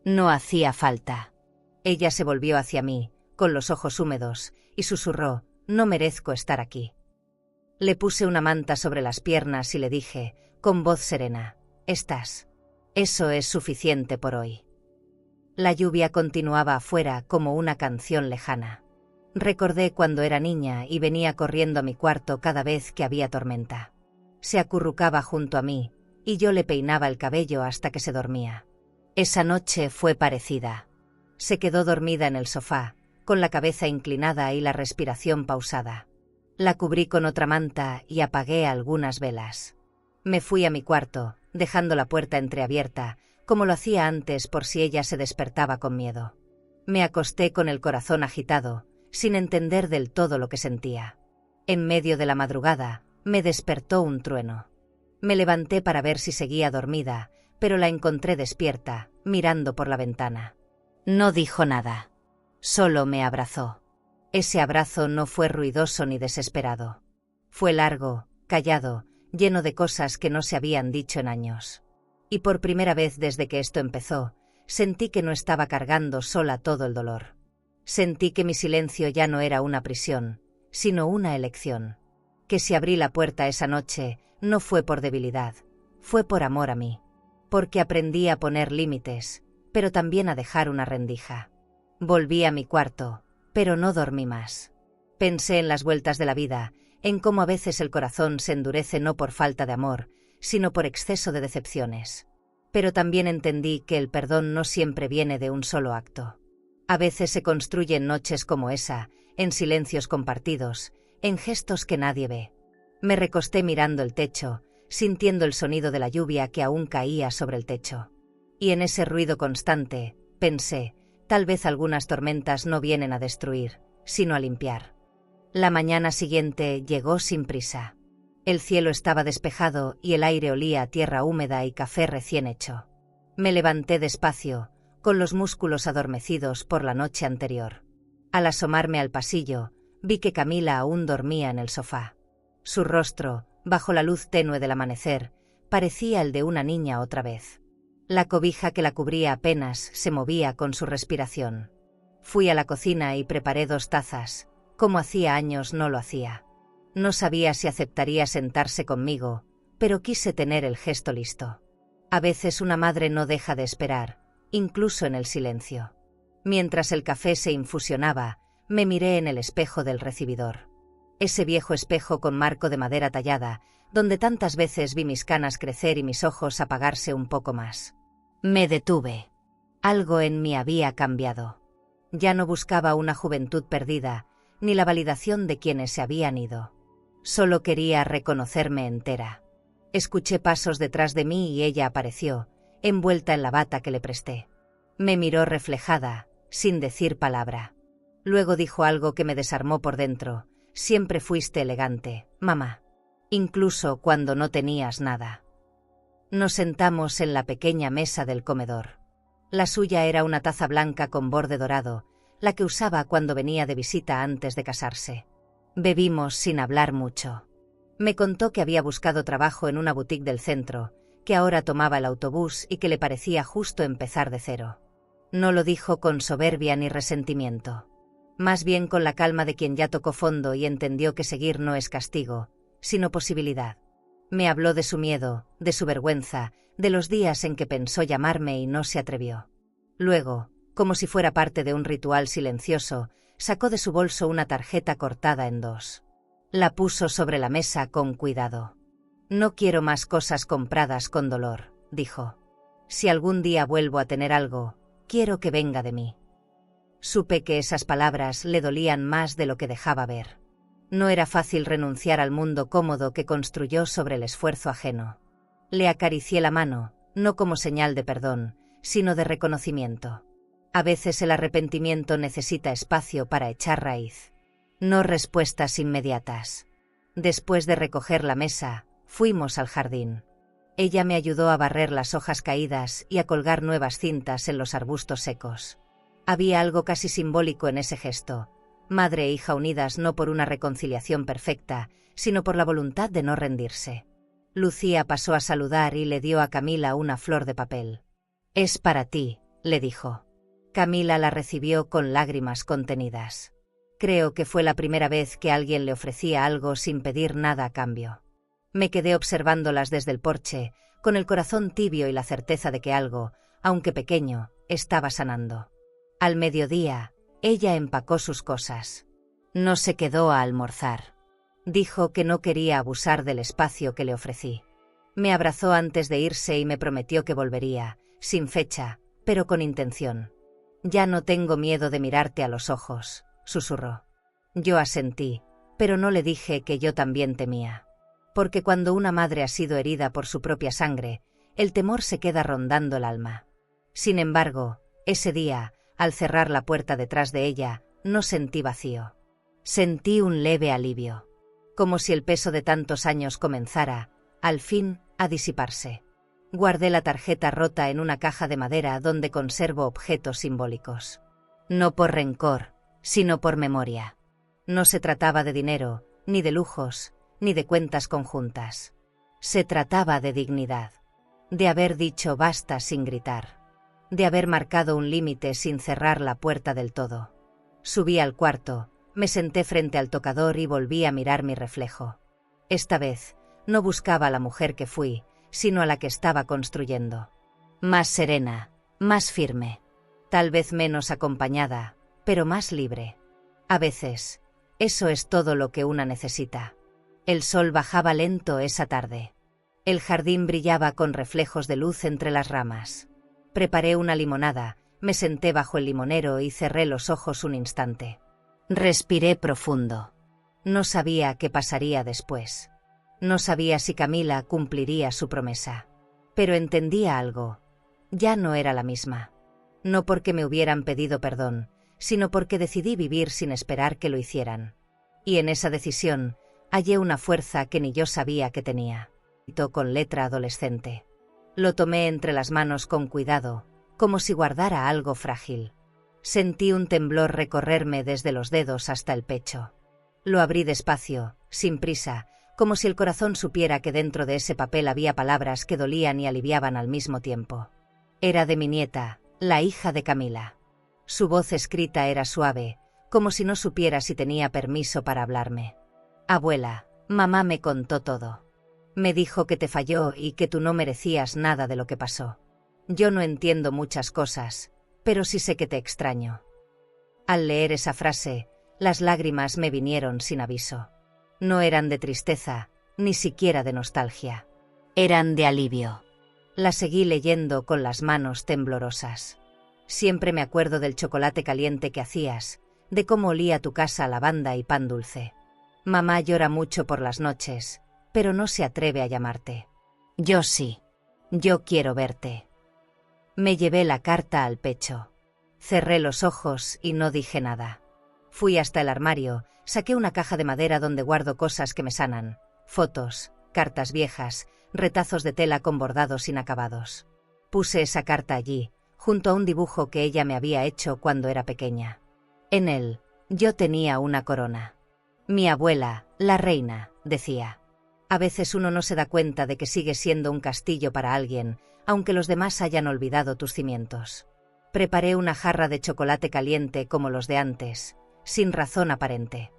Speaker 1: No hacía falta. Ella se volvió hacia mí, con los ojos húmedos, y susurró: «No merezco estar aquí». Le puse una manta sobre las piernas y le dije, con voz serena: «Estás. Eso es suficiente por hoy». La lluvia continuaba afuera como una canción lejana. Recordé cuando era niña y venía corriendo a mi cuarto cada vez que había tormenta. Se acurrucaba junto a mí, y yo le peinaba el cabello hasta que se dormía. Esa noche fue parecida. Se quedó dormida en el sofá, con la cabeza inclinada y la respiración pausada. La cubrí con otra manta y apagué algunas velas. Me fui a mi cuarto, dejando la puerta entreabierta, como lo hacía antes por si ella se despertaba con miedo. Me acosté con el corazón agitado, sin entender del todo lo que sentía. En medio de la madrugada, me despertó un trueno. Me levanté para ver si seguía dormida, pero la encontré despierta, mirando por la ventana. No dijo nada. Solo me abrazó. Ese abrazo no fue ruidoso ni desesperado. Fue largo, callado, lleno de cosas que no se habían dicho en años. Y por primera vez desde que esto empezó, sentí que no estaba cargando sola todo el dolor. Sentí que mi silencio ya no era una prisión, sino una elección. Que si abrí la puerta esa noche, no fue por debilidad, fue por amor a mí. Porque aprendí a poner límites, pero también a dejar una rendija. Volví a mi cuarto, pero no dormí más. Pensé en las vueltas de la vida, en cómo a veces el corazón se endurece no por falta de amor, sino por exceso de decepciones. Pero también entendí que el perdón no siempre viene de un solo acto. A veces se construye en noches como esa, en silencios compartidos, en gestos que nadie ve. Me recosté mirando el techo, sintiendo el sonido de la lluvia que aún caía sobre el techo. Y en ese ruido constante, pensé, tal vez algunas tormentas no vienen a destruir, sino a limpiar. La mañana siguiente llegó sin prisa. El cielo estaba despejado y el aire olía a tierra húmeda y café recién hecho. Me levanté despacio, con los músculos adormecidos por la noche anterior. Al asomarme al pasillo, vi que Camila aún dormía en el sofá. Su rostro, bajo la luz tenue del amanecer, parecía el de una niña otra vez. La cobija que la cubría apenas se movía con su respiración. Fui a la cocina y preparé 2 tazas, como hacía años no lo hacía. No sabía si aceptaría sentarse conmigo, pero quise tener el gesto listo. A veces una madre no deja de esperar, incluso en el silencio. Mientras el café se infusionaba, me miré en el espejo del recibidor. Ese viejo espejo con marco de madera tallada, donde tantas veces vi mis canas crecer y mis ojos apagarse un poco más. Me detuve. Algo en mí había cambiado. Ya no buscaba una juventud perdida, ni la validación de quienes se habían ido. Solo quería reconocerme entera. Escuché pasos detrás de mí y ella apareció, envuelta en la bata que le presté. Me miró reflejada, sin decir palabra. Luego dijo algo que me desarmó por dentro. Siempre fuiste elegante, mamá. Incluso cuando no tenías nada. Nos sentamos en la pequeña mesa del comedor. La suya era una taza blanca con borde dorado, la que usaba cuando venía de visita antes de casarse. Bebimos sin hablar mucho. Me contó que había buscado trabajo en una boutique del centro, que ahora tomaba el autobús y que le parecía justo empezar de cero. No lo dijo con soberbia ni resentimiento. Más bien con la calma de quien ya tocó fondo y entendió que seguir no es castigo, sino posibilidad. Me habló de su miedo, de su vergüenza, de los días en que pensó llamarme y no se atrevió. Luego, como si fuera parte de un ritual silencioso, sacó de su bolso una tarjeta cortada en 2. La puso sobre la mesa con cuidado. No quiero más cosas compradas con dolor, dijo. Si algún día vuelvo a tener algo, quiero que venga de mí. Supe que esas palabras le dolían más de lo que dejaba ver. No era fácil renunciar al mundo cómodo que construyó sobre el esfuerzo ajeno. Le acaricié la mano, no como señal de perdón, sino de reconocimiento. A veces el arrepentimiento necesita espacio para echar raíz. No respuestas inmediatas. Después de recoger la mesa, fuimos al jardín. Ella me ayudó a barrer las hojas caídas y a colgar nuevas cintas en los arbustos secos. Había algo casi simbólico en ese gesto. Madre e hija unidas no por una reconciliación perfecta, sino por la voluntad de no rendirse. Lucía pasó a saludar y le dio a Camila una flor de papel. «Es para ti», le dijo. Camila la recibió con lágrimas contenidas. Creo que fue la primera vez que alguien le ofrecía algo sin pedir nada a cambio. Me quedé observándolas desde el porche, con el corazón tibio y la certeza de que algo, aunque pequeño, estaba sanando. Al mediodía, ella empacó sus cosas. No se quedó a almorzar. Dijo que no quería abusar del espacio que le ofrecí. Me abrazó antes de irse y me prometió que volvería, sin fecha, pero con intención. «Ya no tengo miedo de mirarte a los ojos», susurró. Yo asentí, pero no le dije que yo también temía. Porque cuando una madre ha sido herida por su propia sangre, el temor se queda rondando el alma. Sin embargo, ese día, al cerrar la puerta detrás de ella, no sentí vacío. Sentí un leve alivio. Como si el peso de tantos años comenzara, al fin, a disiparse. Guardé la tarjeta rota en una caja de madera donde conservo objetos simbólicos. No por rencor, sino por memoria. No se trataba de dinero, ni de lujos, ni de cuentas conjuntas. Se trataba de dignidad. De haber dicho basta sin gritar. De haber marcado un límite sin cerrar la puerta del todo. Subí al cuarto, me senté frente al tocador y volví a mirar mi reflejo. Esta vez, no buscaba a la mujer que fui, sino a la que estaba construyendo. Más serena, más firme. Tal vez menos acompañada, pero más libre. A veces, eso es todo lo que una necesita. El sol bajaba lento esa tarde. El jardín brillaba con reflejos de luz entre las ramas. Preparé una limonada, me senté bajo el limonero y cerré los ojos un instante. Respiré profundo. No sabía qué pasaría después. No sabía si Camila cumpliría su promesa. Pero entendía algo. Ya no era la misma. No porque me hubieran pedido perdón, sino porque decidí vivir sin esperar que lo hicieran. Y en esa decisión, hallé una fuerza que ni yo sabía que tenía. Con letra adolescente. Lo tomé entre las manos con cuidado, como si guardara algo frágil. Sentí un temblor recorrerme desde los dedos hasta el pecho. Lo abrí despacio, sin prisa, como si el corazón supiera que dentro de ese papel había palabras que dolían y aliviaban al mismo tiempo. Era de mi nieta, la hija de Camila. Su voz escrita era suave, como si no supiera si tenía permiso para hablarme. Abuela, mamá me contó todo. Me dijo que te falló y que tú no merecías nada de lo que pasó. Yo no entiendo muchas cosas, pero sí sé que te extraño. Al leer esa frase, las lágrimas me vinieron sin aviso. No eran de tristeza, ni siquiera de nostalgia. Eran de alivio. La seguí leyendo con las manos temblorosas. Siempre me acuerdo del chocolate caliente que hacías, de cómo olía tu casa a lavanda y pan dulce. Mamá llora mucho por las noches, pero no se atreve a llamarte. Yo sí. Yo quiero verte. Me llevé la carta al pecho. Cerré los ojos y no dije nada. Fui hasta el armario, saqué una caja de madera donde guardo cosas que me sanan, fotos, cartas viejas, retazos de tela con bordados inacabados. Puse esa carta allí, junto a un dibujo que ella me había hecho cuando era pequeña. En él, yo tenía una corona. Mi abuela, la reina, decía. A veces uno no se da cuenta de que sigue siendo un castillo para alguien, aunque los demás hayan olvidado tus cimientos. Preparé una jarra de chocolate caliente como los de antes, sin razón aparente.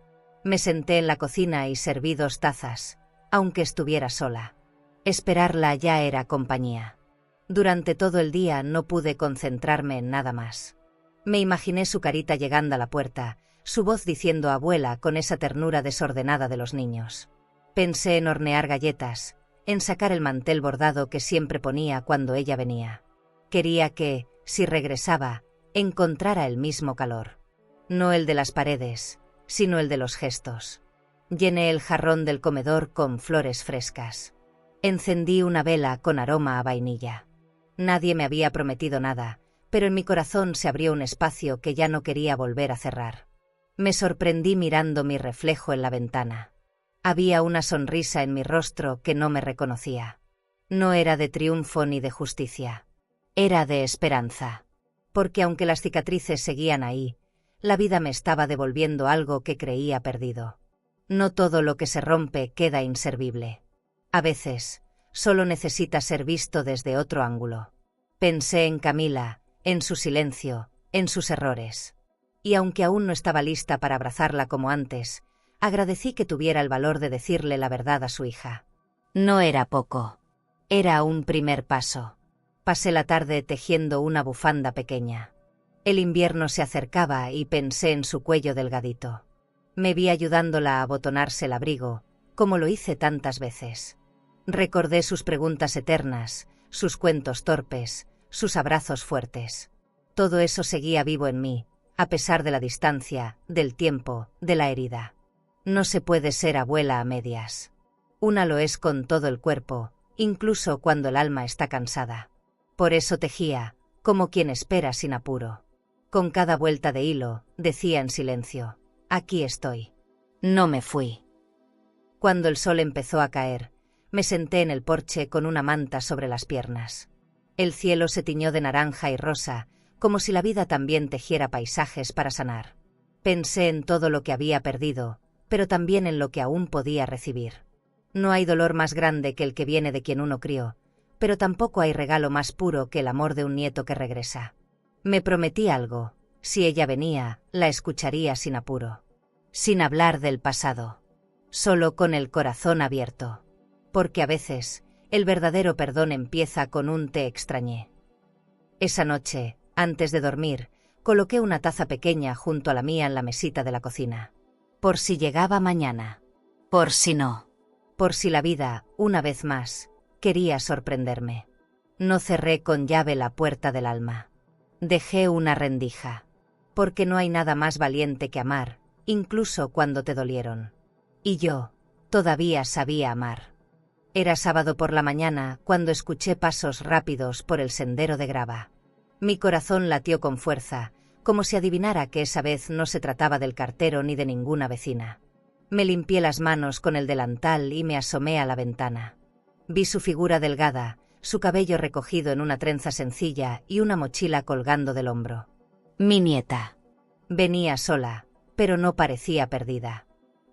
Speaker 1: Me senté en la cocina y serví 2 tazas, aunque estuviera sola. Esperarla ya era compañía. Durante todo el día no pude concentrarme en nada más. Me imaginé su carita llegando a la puerta, su voz diciendo abuela con esa ternura desordenada de los niños. Pensé en hornear galletas, en sacar el mantel bordado que siempre ponía cuando ella venía. Quería que, si regresaba, encontrara el mismo calor. No el de las paredes, sino el de los gestos. Llené el jarrón del comedor con flores frescas. Encendí una vela con aroma a vainilla. Nadie me había prometido nada, pero en mi corazón se abrió un espacio que ya no quería volver a cerrar. Me sorprendí mirando mi reflejo en la ventana. Había una sonrisa en mi rostro que no me reconocía. No era de triunfo ni de justicia. Era de esperanza. Porque aunque las cicatrices seguían ahí, la vida me estaba devolviendo algo que creía perdido. No todo lo que se rompe queda inservible. A veces, solo necesita ser visto desde otro ángulo. Pensé en Camila, en su silencio, en sus errores. Y aunque aún no estaba lista para abrazarla como antes, agradecí que tuviera el valor de decirle la verdad a su hija. No era poco. Era un primer paso. Pasé la tarde tejiendo una bufanda pequeña. El invierno se acercaba y pensé en su cuello delgadito. Me vi ayudándola a abotonarse el abrigo, como lo hice tantas veces. Recordé sus preguntas eternas, sus cuentos torpes, sus abrazos fuertes. Todo eso seguía vivo en mí, a pesar de la distancia, del tiempo, de la herida. No se puede ser abuela a medias. Una lo es con todo el cuerpo, incluso cuando el alma está cansada. Por eso tejía, como quien espera sin apuro. Con cada vuelta de hilo, decía en silencio, aquí estoy. No me fui. Cuando el sol empezó a caer, me senté en el porche con una manta sobre las piernas. El cielo se tiñó de naranja y rosa, como si la vida también tejiera paisajes para sanar. Pensé en todo lo que había perdido, pero también en lo que aún podía recibir. No hay dolor más grande que el que viene de quien uno crió, pero tampoco hay regalo más puro que el amor de un nieto que regresa. Me prometí algo, si ella venía, la escucharía sin apuro. Sin hablar del pasado. Solo con el corazón abierto. Porque a veces, el verdadero perdón empieza con un te extrañé. Esa noche, antes de dormir, coloqué una taza pequeña junto a la mía en la mesita de la cocina. Por si llegaba mañana. Por si no. Por si la vida, una vez más, quería sorprenderme. No cerré con llave la puerta del alma. Dejé una rendija. Porque no hay nada más valiente que amar, incluso cuando te dolieron. Y yo, todavía sabía amar. Era sábado por la mañana cuando escuché pasos rápidos por el sendero de grava. Mi corazón latió con fuerza, como si adivinara que esa vez no se trataba del cartero ni de ninguna vecina. Me limpié las manos con el delantal y me asomé a la ventana. Vi su figura delgada, su cabello recogido en una trenza sencilla y una mochila colgando del hombro. Mi nieta. Venía sola, pero no parecía perdida.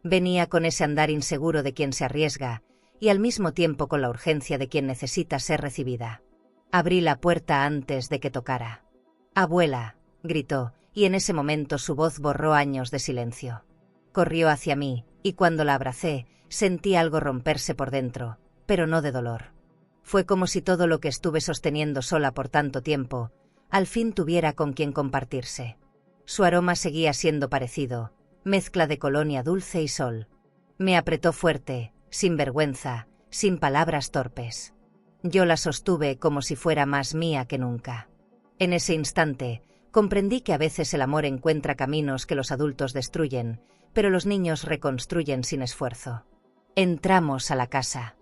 Speaker 1: Venía con ese andar inseguro de quien se arriesga, y al mismo tiempo con la urgencia de quien necesita ser recibida. Abrí la puerta antes de que tocara. «Abuela», gritó, y en ese momento su voz borró años de silencio. Corrió hacia mí, y cuando la abracé, sentí algo romperse por dentro, pero no de dolor. Fue como si todo lo que estuve sosteniendo sola por tanto tiempo, al fin tuviera con quien compartirse. Su aroma seguía siendo parecido, mezcla de colonia dulce y sol. Me apretó fuerte, sin vergüenza, sin palabras torpes. Yo la sostuve como si fuera más mía que nunca. En ese instante, comprendí que a veces el amor encuentra caminos que los adultos destruyen, pero los niños reconstruyen sin esfuerzo. Entramos a la casa.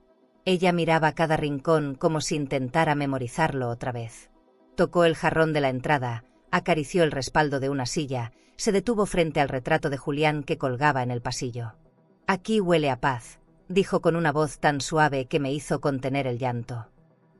Speaker 1: Ella miraba cada rincón como si intentara memorizarlo otra vez. Tocó el jarrón de la entrada, acarició el respaldo de una silla, se detuvo frente al retrato de Julián que colgaba en el pasillo. «Aquí huele a paz», dijo con una voz tan suave que me hizo contener el llanto.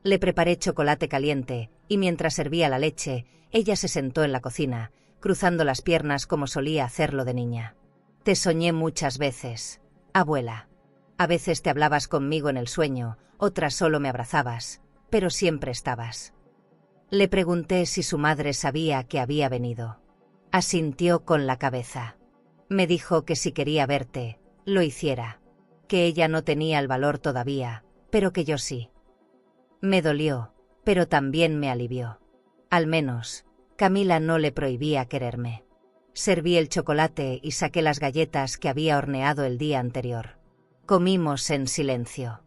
Speaker 1: Le preparé chocolate caliente, y mientras servía la leche, ella se sentó en la cocina, cruzando las piernas como solía hacerlo de niña. «Te soñé muchas veces, abuela. A veces te hablabas conmigo en el sueño, otras solo me abrazabas, pero siempre estabas». Le pregunté si su madre sabía que había venido. Asintió con la cabeza. Me dijo que si quería verte, lo hiciera. Que ella no tenía el valor todavía, pero que yo sí. Me dolió, pero también me alivió. Al menos, Camila no le prohibía quererme. Serví el chocolate y saqué las galletas que había horneado el día anterior. Comimos en silencio.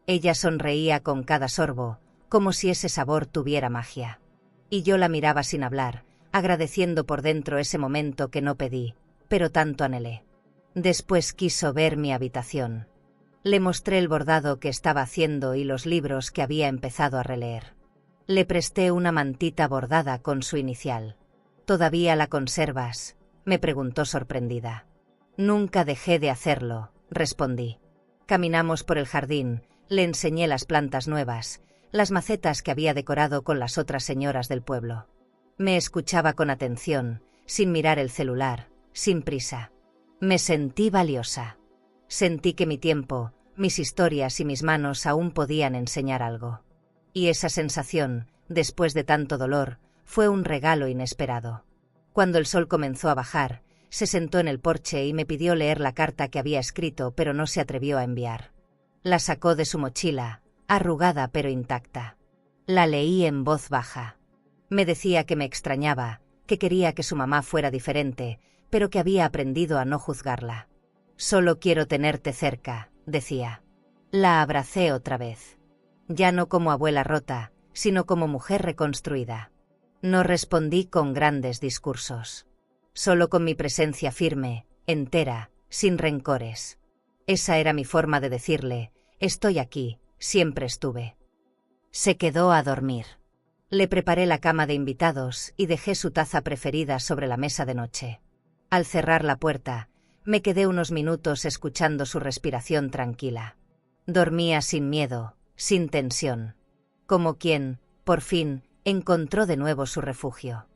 Speaker 1: Ella sonreía con cada sorbo, como si ese sabor tuviera magia. Y yo la miraba sin hablar, agradeciendo por dentro ese momento que no pedí, pero tanto anhelé. Después quiso ver mi habitación. Le mostré el bordado que estaba haciendo y los libros que había empezado a releer. Le presté una mantita bordada con su inicial. «¿Todavía la conservas?», me preguntó sorprendida. «Nunca dejé de hacerlo», respondí. Caminamos por el jardín, le enseñé las plantas nuevas, las macetas que había decorado con las otras señoras del pueblo. Me escuchaba con atención, sin mirar el celular, sin prisa. Me sentí valiosa. Sentí que mi tiempo, mis historias y mis manos aún podían enseñar algo. Y esa sensación, después de tanto dolor, fue un regalo inesperado. Cuando el sol comenzó a bajar, se sentó en el porche y me pidió leer la carta que había escrito, pero no se atrevió a enviar. La sacó de su mochila, arrugada pero intacta. La leí en voz baja. Me decía que me extrañaba, que quería que su mamá fuera diferente, pero que había aprendido a no juzgarla. «Solo quiero tenerte cerca», decía. La abracé otra vez. Ya no como abuela rota, sino como mujer reconstruida. No respondí con grandes discursos. Solo con mi presencia firme, entera, sin rencores. Esa era mi forma de decirle: «Estoy aquí, siempre estuve». Se quedó a dormir. Le preparé la cama de invitados y dejé su taza preferida sobre la mesa de noche. Al cerrar la puerta, me quedé unos minutos escuchando su respiración tranquila. Dormía sin miedo, sin tensión. Como quien, por fin, encontró de nuevo su refugio.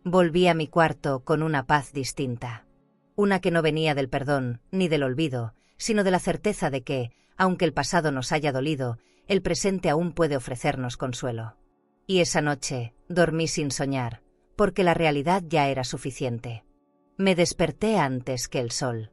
Speaker 1: Volví a mi cuarto con una paz distinta. Una que no venía del perdón, ni del olvido, sino de la certeza de que, aunque el pasado nos haya dolido, el presente aún puede ofrecernos consuelo. Y esa noche, dormí sin soñar, porque la realidad ya era suficiente. Me desperté antes que el sol.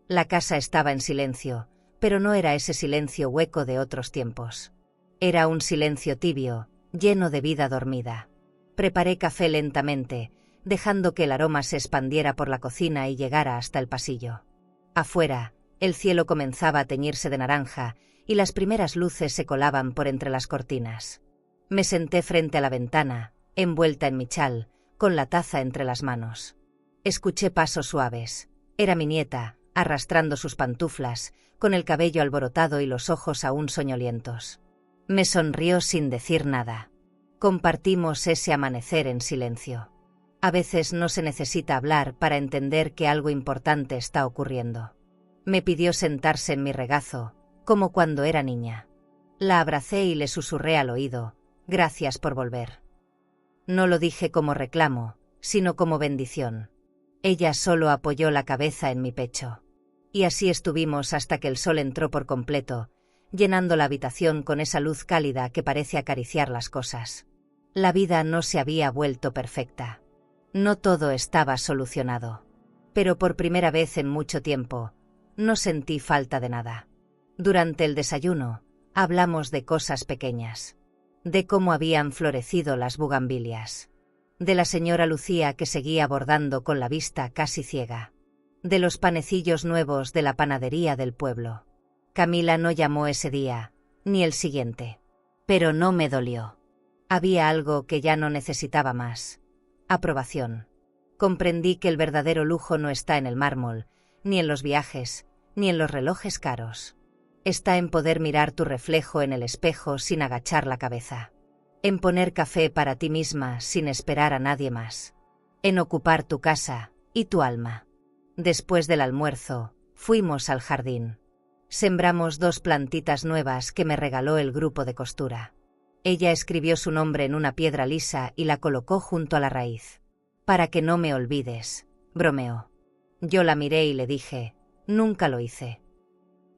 Speaker 1: La casa estaba en silencio, pero no era ese silencio hueco de otros tiempos. Era un silencio tibio, lleno de vida dormida. Preparé café lentamente, dejando que el aroma se expandiera por la cocina y llegara hasta el pasillo. Afuera, el cielo comenzaba a teñirse de naranja y las primeras luces se colaban por entre las cortinas. Me senté frente a la ventana, envuelta en mi chal, con la taza entre las manos. Escuché pasos suaves. Era mi nieta, arrastrando sus pantuflas, con el cabello alborotado y los ojos aún soñolientos. Me sonrió sin decir nada. Compartimos ese amanecer en silencio. A veces no se necesita hablar para entender que algo importante está ocurriendo. Me pidió sentarse en mi regazo, como cuando era niña. La abracé y le susurré al oído: «Gracias por volver». No lo dije como reclamo, sino como bendición. Ella solo apoyó la cabeza en mi pecho. Y así estuvimos hasta que el sol entró por completo, llenando la habitación con esa luz cálida que parece acariciar las cosas. La vida no se había vuelto perfecta. No todo estaba solucionado. Pero por primera vez en mucho tiempo, no sentí falta de nada. Durante el desayuno, hablamos de cosas pequeñas. De cómo habían florecido las bugambilias. De la señora Lucía que seguía bordando con la vista casi ciega. De los panecillos nuevos de la panadería del pueblo. Camila no llamó ese día, ni el siguiente. Pero no me dolió. Había algo que ya no necesitaba más. Aprobación. Comprendí que el verdadero lujo no está en el mármol, ni en los viajes, ni en los relojes caros. Está en poder mirar tu reflejo en el espejo sin agachar la cabeza. En poner café para ti misma sin esperar a nadie más. En ocupar tu casa y tu alma. Después del almuerzo, fuimos al jardín. Sembramos 2 plantitas nuevas que me regaló el grupo de costura. Ella escribió su nombre en una piedra lisa y la colocó junto a la raíz. Para que no me olvides, bromeó. Yo la miré y le dije, nunca lo hice.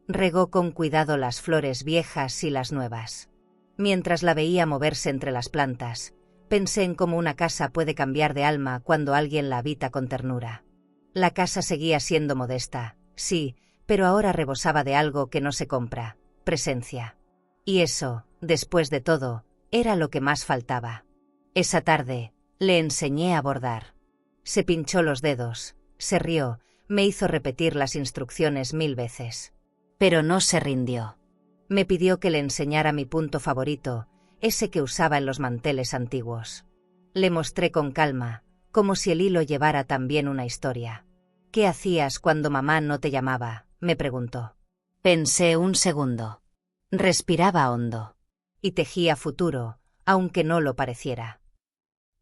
Speaker 1: Regó con cuidado las flores viejas y las nuevas. Mientras la veía moverse entre las plantas, pensé en cómo una casa puede cambiar de alma cuando alguien la habita con ternura. La casa seguía siendo modesta, sí, pero ahora rebosaba de algo que no se compra, presencia. Y eso, después de todo, era lo que más faltaba. Esa tarde, le enseñé a bordar. Se pinchó los dedos, se rió, me hizo repetir las instrucciones 1000 veces. Pero no se rindió. Me pidió que le enseñara mi punto favorito, ese que usaba en los manteles antiguos. Le mostré con calma, como si el hilo llevara también una historia. ¿Qué hacías cuando mamá no te llamaba?, me preguntó. Pensé un segundo. Respiraba hondo. Y tejía futuro, aunque no lo pareciera.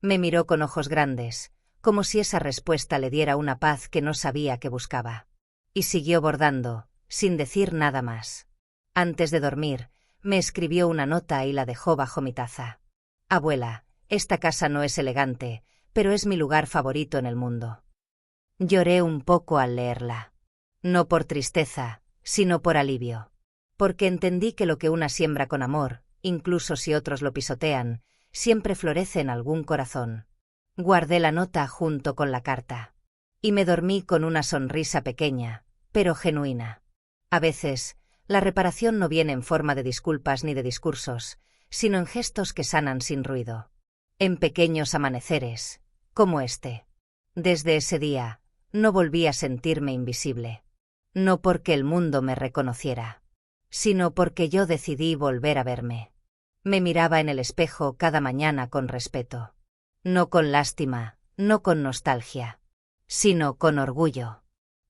Speaker 1: Me miró con ojos grandes, como si esa respuesta le diera una paz que no sabía que buscaba. Y siguió bordando, sin decir nada más. Antes de dormir, me escribió una nota y la dejó bajo mi taza. Abuela, esta casa no es elegante, pero es mi lugar favorito en el mundo. Lloré un poco al leerla. No por tristeza, sino por alivio. Porque entendí que lo que una siembra con amor, incluso si otros lo pisotean, siempre florece en algún corazón. Guardé la nota junto con la carta. Y me dormí con una sonrisa pequeña, pero genuina. A veces, la reparación no viene en forma de disculpas ni de discursos, sino en gestos que sanan sin ruido. En pequeños amaneceres, como este. Desde ese día, no volví a sentirme invisible. No porque el mundo me reconociera, sino porque yo decidí volver a verme. Me miraba en el espejo cada mañana con respeto. No con lástima, no con nostalgia, sino con orgullo.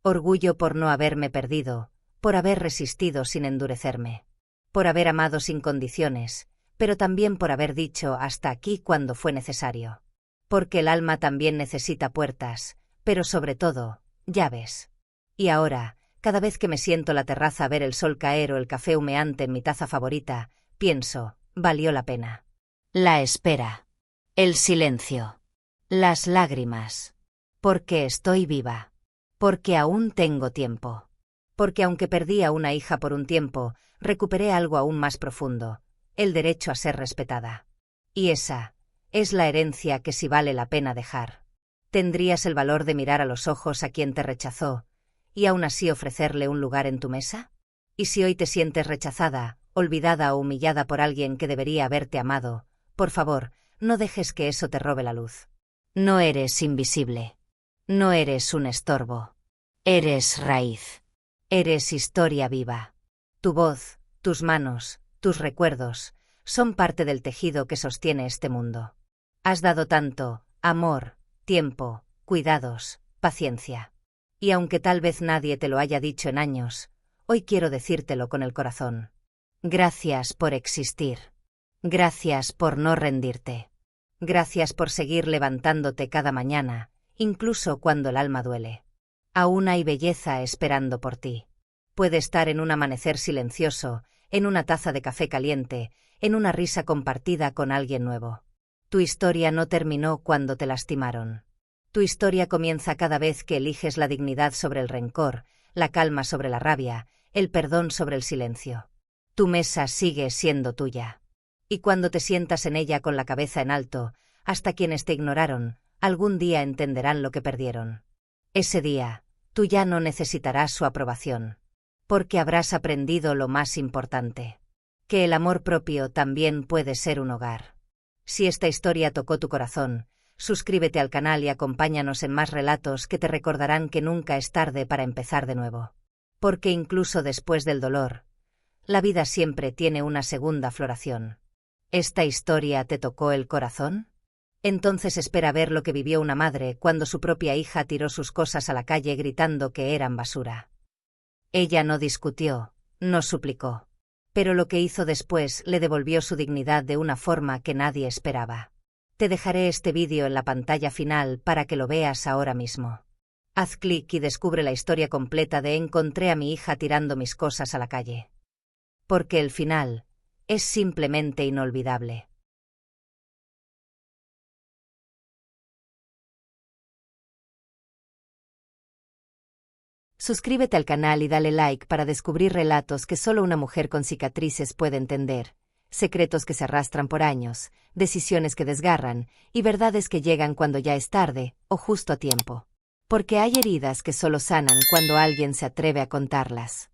Speaker 1: Orgullo por no haberme perdido, por haber resistido sin endurecerme, por haber amado sin condiciones, pero también por haber dicho hasta aquí cuando fue necesario. Porque el alma también necesita puertas, pero sobre todo, llaves. Y ahora, cada vez que me siento en la terraza a ver el sol caer o el café humeante en mi taza favorita, pienso, valió la pena. La espera. El silencio. Las lágrimas. Porque estoy viva. Porque aún tengo tiempo. Porque aunque perdí a una hija por un tiempo, recuperé algo aún más profundo, el derecho a ser respetada. Y esa es la herencia que sí vale la pena dejar. ¿Tendrías el valor de mirar a los ojos a quien te rechazó, y aún así ofrecerle un lugar en tu mesa? Y si hoy te sientes rechazada, olvidada o humillada por alguien que debería haberte amado, por favor, no dejes que eso te robe la luz. No eres invisible. No eres un estorbo. Eres raíz. Eres historia viva. Tu voz, tus manos, tus recuerdos, son parte del tejido que sostiene este mundo. Has dado tanto, amor, tiempo, cuidados, paciencia. Y aunque tal vez nadie te lo haya dicho en años, hoy quiero decírtelo con el corazón. Gracias por existir. Gracias por no rendirte. Gracias por seguir levantándote cada mañana, incluso cuando el alma duele. Aún hay belleza esperando por ti. Puede estar en un amanecer silencioso, en una taza de café caliente, en una risa compartida con alguien nuevo. Tu historia no terminó cuando te lastimaron. Tu historia comienza cada vez que eliges la dignidad sobre el rencor, la calma sobre la rabia, el perdón sobre el silencio. Tu mesa sigue siendo tuya. Y cuando te sientas en ella con la cabeza en alto, hasta quienes te ignoraron, algún día entenderán lo que perdieron. Ese día, tú ya no necesitarás su aprobación. Porque habrás aprendido lo más importante. Que el amor propio también puede ser un hogar. Si esta historia tocó tu corazón, suscríbete al canal y acompáñanos en más relatos que te recordarán que nunca es tarde para empezar de nuevo. Porque incluso después del dolor, la vida siempre tiene una segunda floración. ¿Esta historia te tocó el corazón? Entonces espera ver lo que vivió una madre cuando su propia hija tiró sus cosas a la calle gritando que eran basura. Ella no discutió, no suplicó. Pero lo que hizo después le devolvió su dignidad de una forma que nadie esperaba. Te dejaré este vídeo en la pantalla final para que lo veas ahora mismo. Haz clic y descubre la historia completa de Encontré a mi hija tirando mis cosas a la calle. Porque el final es simplemente inolvidable. Suscríbete al canal y dale like para descubrir relatos que solo una mujer con cicatrices puede entender, secretos que se arrastran por años, decisiones que desgarran y verdades que llegan cuando ya es tarde o justo a tiempo. Porque hay heridas que solo sanan cuando alguien se atreve a contarlas.